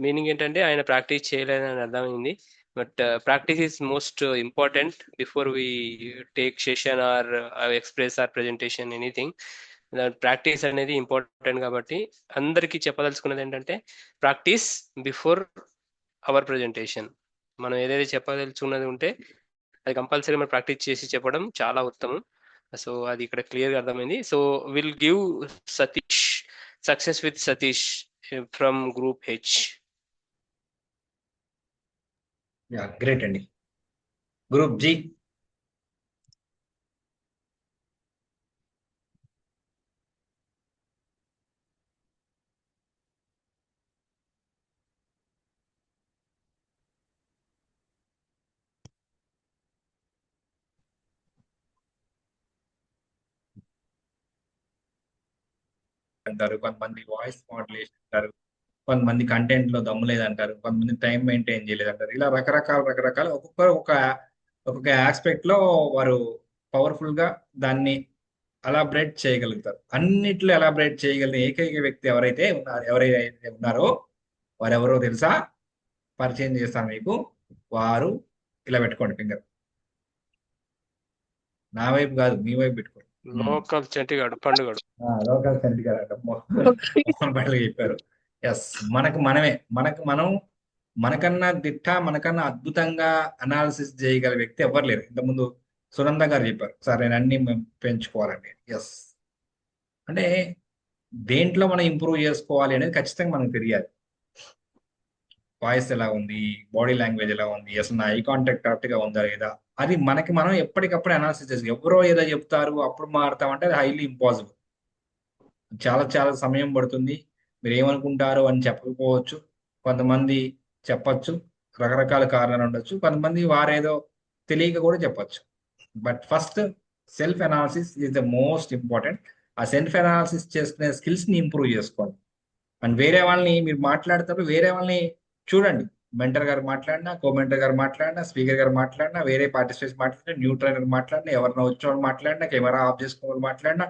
మీనింగ్ ఏంటంటే ఆయన ప్రాక్టీస్ చేయలేదని అర్థమైంది. But practice is most important before we take session or express or presentation anything. Practice అనేది ఇంపార్టెంట్ కాబట్టి అందరికీ చెప్పదలుచుకున్నది ఏంటంటే ప్రాక్టీస్ బిఫోర్ అవర్ ప్రెజెంటేషన్. మనం ఏదైతే చెప్పదలుచుకున్నది ఉంటే అది కంపల్సరీ మనం ప్రాక్టీస్ చేసి చెప్పడం చాలా ఉత్తమం. సో అది ఇక్కడ క్లియర్గా అర్థమైంది. So will give Satish success with Satish from group H. Great అండి. Group G. అంటారు, కొంతమంది వాయిస్ మాడ్యులేషన్ అంటారు, కొంతమంది కంటెంట్ లో దమ్ము లేదంటారు, కొంతమంది టైం మెయింటైన్ చేయలేదంటారు. ఇలా రకరకాల ఒక్కొక్కరు ఒక్కొక్క ఆస్పెక్ట్ లో వారు పవర్ఫుల్ గా దాన్ని ఎలాబరేట్ చేయగలుగుతారు. అన్నిట్లో ఎలాబరేట్ చేయగలిగిన ఏకైక వ్యక్తి ఎవరైతే ఉన్నారో వారెవరో తెలుసా? పరిచయం చేస్తాను మీకు. వారు ఇలా పెట్టుకోండి ఫింగర్, నా వైపు కాదు మీ వైపు పెట్టుకోండి. లోకల్ చంటిగాడు పండుగాడు. లోకల్ చంటిగాడు బయటకు చెప్పారు. ఎస్, మనం మనకన్నా దిట్ట, మనకన్నా అద్భుతంగా అనాలిసిస్ చేయగల వ్యక్తి ఎవరు లేరు. ఇంతకుముందు సునంద గారు చెప్పారు, సార్ నేను అన్ని పెంచుకోవాలండి. ఎస్, అంటే దేంట్లో మనం ఇంప్రూవ్ చేసుకోవాలి అనేది ఖచ్చితంగా మనకు తెలియాలి. వాయిస్ ఎలా ఉంది, బాడీ లాంగ్వేజ్ ఎలా ఉంది, అసలు నా ఐ కాంటాక్ట్ కరెక్ట్గా ఉందా లేదా, అది మనకి మనం ఎప్పటికప్పుడు అనాలిసిస్ చేసి, ఎవరో ఏదో చెప్తారు అప్పుడు మారుతామంటే అది హైలీ ఇంపాసిబుల్. చాలా చాలా సమయం పడుతుంది. మీరు ఏమనుకుంటారు అని చెప్పకపోవచ్చు, కొంతమంది చెప్పచ్చు, రకరకాల కారణాలు ఉండొచ్చు, కొంతమంది వారేదో తెలియక కూడా చెప్పచ్చు. But first self analysis is the most important. ఆ సెల్ఫ్ అనాలిసిస్ చేసుకునే స్కిల్స్ని ఇంప్రూవ్ చేసుకోండి. అండ్ వేరే వాళ్ళని మీరు మాట్లాడేటప్పుడు వేరే వాళ్ళని చూడండి. మెంటర్ గారు మాట్లాడినా, కోమెంటర్ గారు మాట్లాడినా, స్పీకర్ గారు మాట్లాడినా, వేరే పార్టిసిపేట్స్ మాట్లాడినా, న్యూ ట్రైనర్ మాట్లాడినా, ఎవరినో వచ్చేవాళ్ళు మాట్లాడినా, కెమెరా ఆఫ్ చేసుకోవాలి మాట్లాడినా,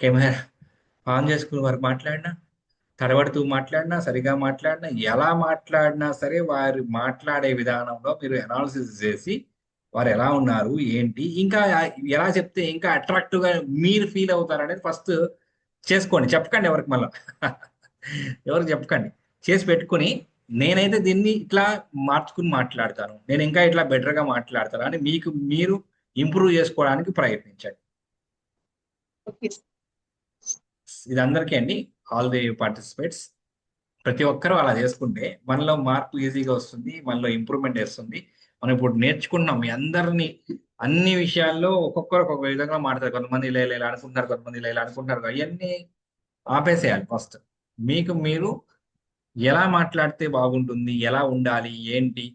కెమెరా ఆన్ చేసుకుని వారు మాట్లాడినా, తడబడుతూ మాట్లాడినా, సరిగా మాట్లాడినా, ఎలా మాట్లాడినా సరే వారు మాట్లాడే విధానంలో మీరు అనాలిసిస్ చేసి వారు ఎలా ఉన్నారు ఏంటి, ఇంకా ఎలా చెప్తే ఇంకా అట్రాక్టివ్గా మీరు ఫీల్ అవుతారు అనేది ఫస్ట్ చేసుకోండి. చెప్పకండి ఎవరికి, మళ్ళీ ఎవరికి చెప్పకండి, చేసి పెట్టుకుని నేనైతే దీన్ని ఇట్లా మార్చుకుని మాట్లాడతాను, నేను ఇంకా ఇట్లా బెటర్గా మాట్లాడతాను అని మీకు మీరు ఇంప్రూవ్ చేసుకోవడానికి ప్రయత్నించండి. ఇది అందరికీ అండి, ఆల్ ది పార్టిసిపేట్స్. ప్రతి ఒక్కరూ అలా చేసుకుంటే మనలో మార్పు ఈజీగా వస్తుంది, మనలో ఇంప్రూవ్మెంట్ వస్తుంది. మనం ఇప్పుడు నేర్చుకున్నాం, మీ అందరినీ అన్ని విషయాల్లో ఒక్కొక్కరు ఒక్కొక్క విధంగా మాట్లాడతారు. కొంతమంది ఇలా ఇలా అనుకుంటున్నారు, కొంతమంది ఇలా అనుకుంటున్నారు. అవన్నీ ఆపేసేయాలి. ఫస్ట్ మీకు మీరు ఎలా మాట్లాడితే బాగుంటుంది, ఎలా ఉండాలి, ఏంటి.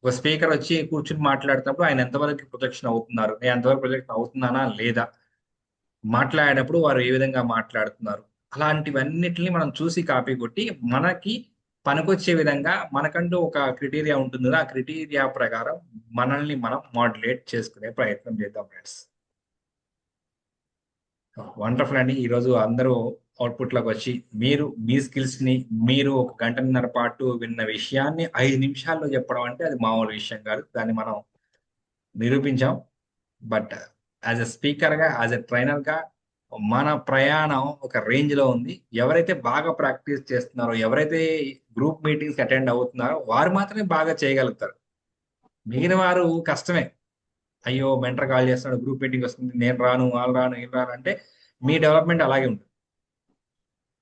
ఒక స్పీకర్ వచ్చి కూర్చుని మాట్లాడుతున్నప్పుడు ఆయన ఎంతవరకు ప్రొజెక్షన్ అవుతున్నారు, నేను ఎంతవరకు ప్రొజెక్షన్ అవుతున్నానా లేదా, మాట్లాడేటప్పుడు వారు ఏ విధంగా మాట్లాడుతున్నారు, అలాంటివన్నిటిని మనం చూసి కాపీ కొట్టి మనకి పనికొచ్చే విధంగా మనకంటూ ఒక క్రైటీరియా ఉంటుంది కదా, ఆ క్రైటీరియా ప్రకారం మనల్ని మనం మాడ్యులేట్ చేసుకునే ప్రయత్నం చేద్దాం ఫ్రెండ్స్. వండర్ఫుల్ అండి. ఈరోజు అందరూ అవుట్పుట్లోకి వచ్చి మీరు మీ స్కిల్స్ని మీరు 1 గంటన్నర పాటు విన్న విషయాన్ని 5 నిమిషాల్లో చెప్పడం అంటే అది మామూలు విషయం కాదు. దాన్ని మనం నిరూపించాం. బట్ యాజ్ ఎ స్పీకర్గా, యాజ్ ఎ ట్రైనర్గా మన ప్రయాణం ఒక రేంజ్లో ఉంది. ఎవరైతే బాగా ప్రాక్టీస్ చేస్తున్నారో, ఎవరైతే గ్రూప్ మీటింగ్స్ అటెండ్ అవుతున్నారో వారు మాత్రమే బాగా చేయగలుగుతారు. మిగిలిన వారు కష్టమే. అయ్యో మెంటర్ కాల్ చేస్తున్నాడు, గ్రూప్ మీటింగ్ వస్తుంది, నేను రాను, వాళ్ళు రాను, ఏం రాను అంటే మీ డెవలప్మెంట్ అలాగే ఉంటుంది.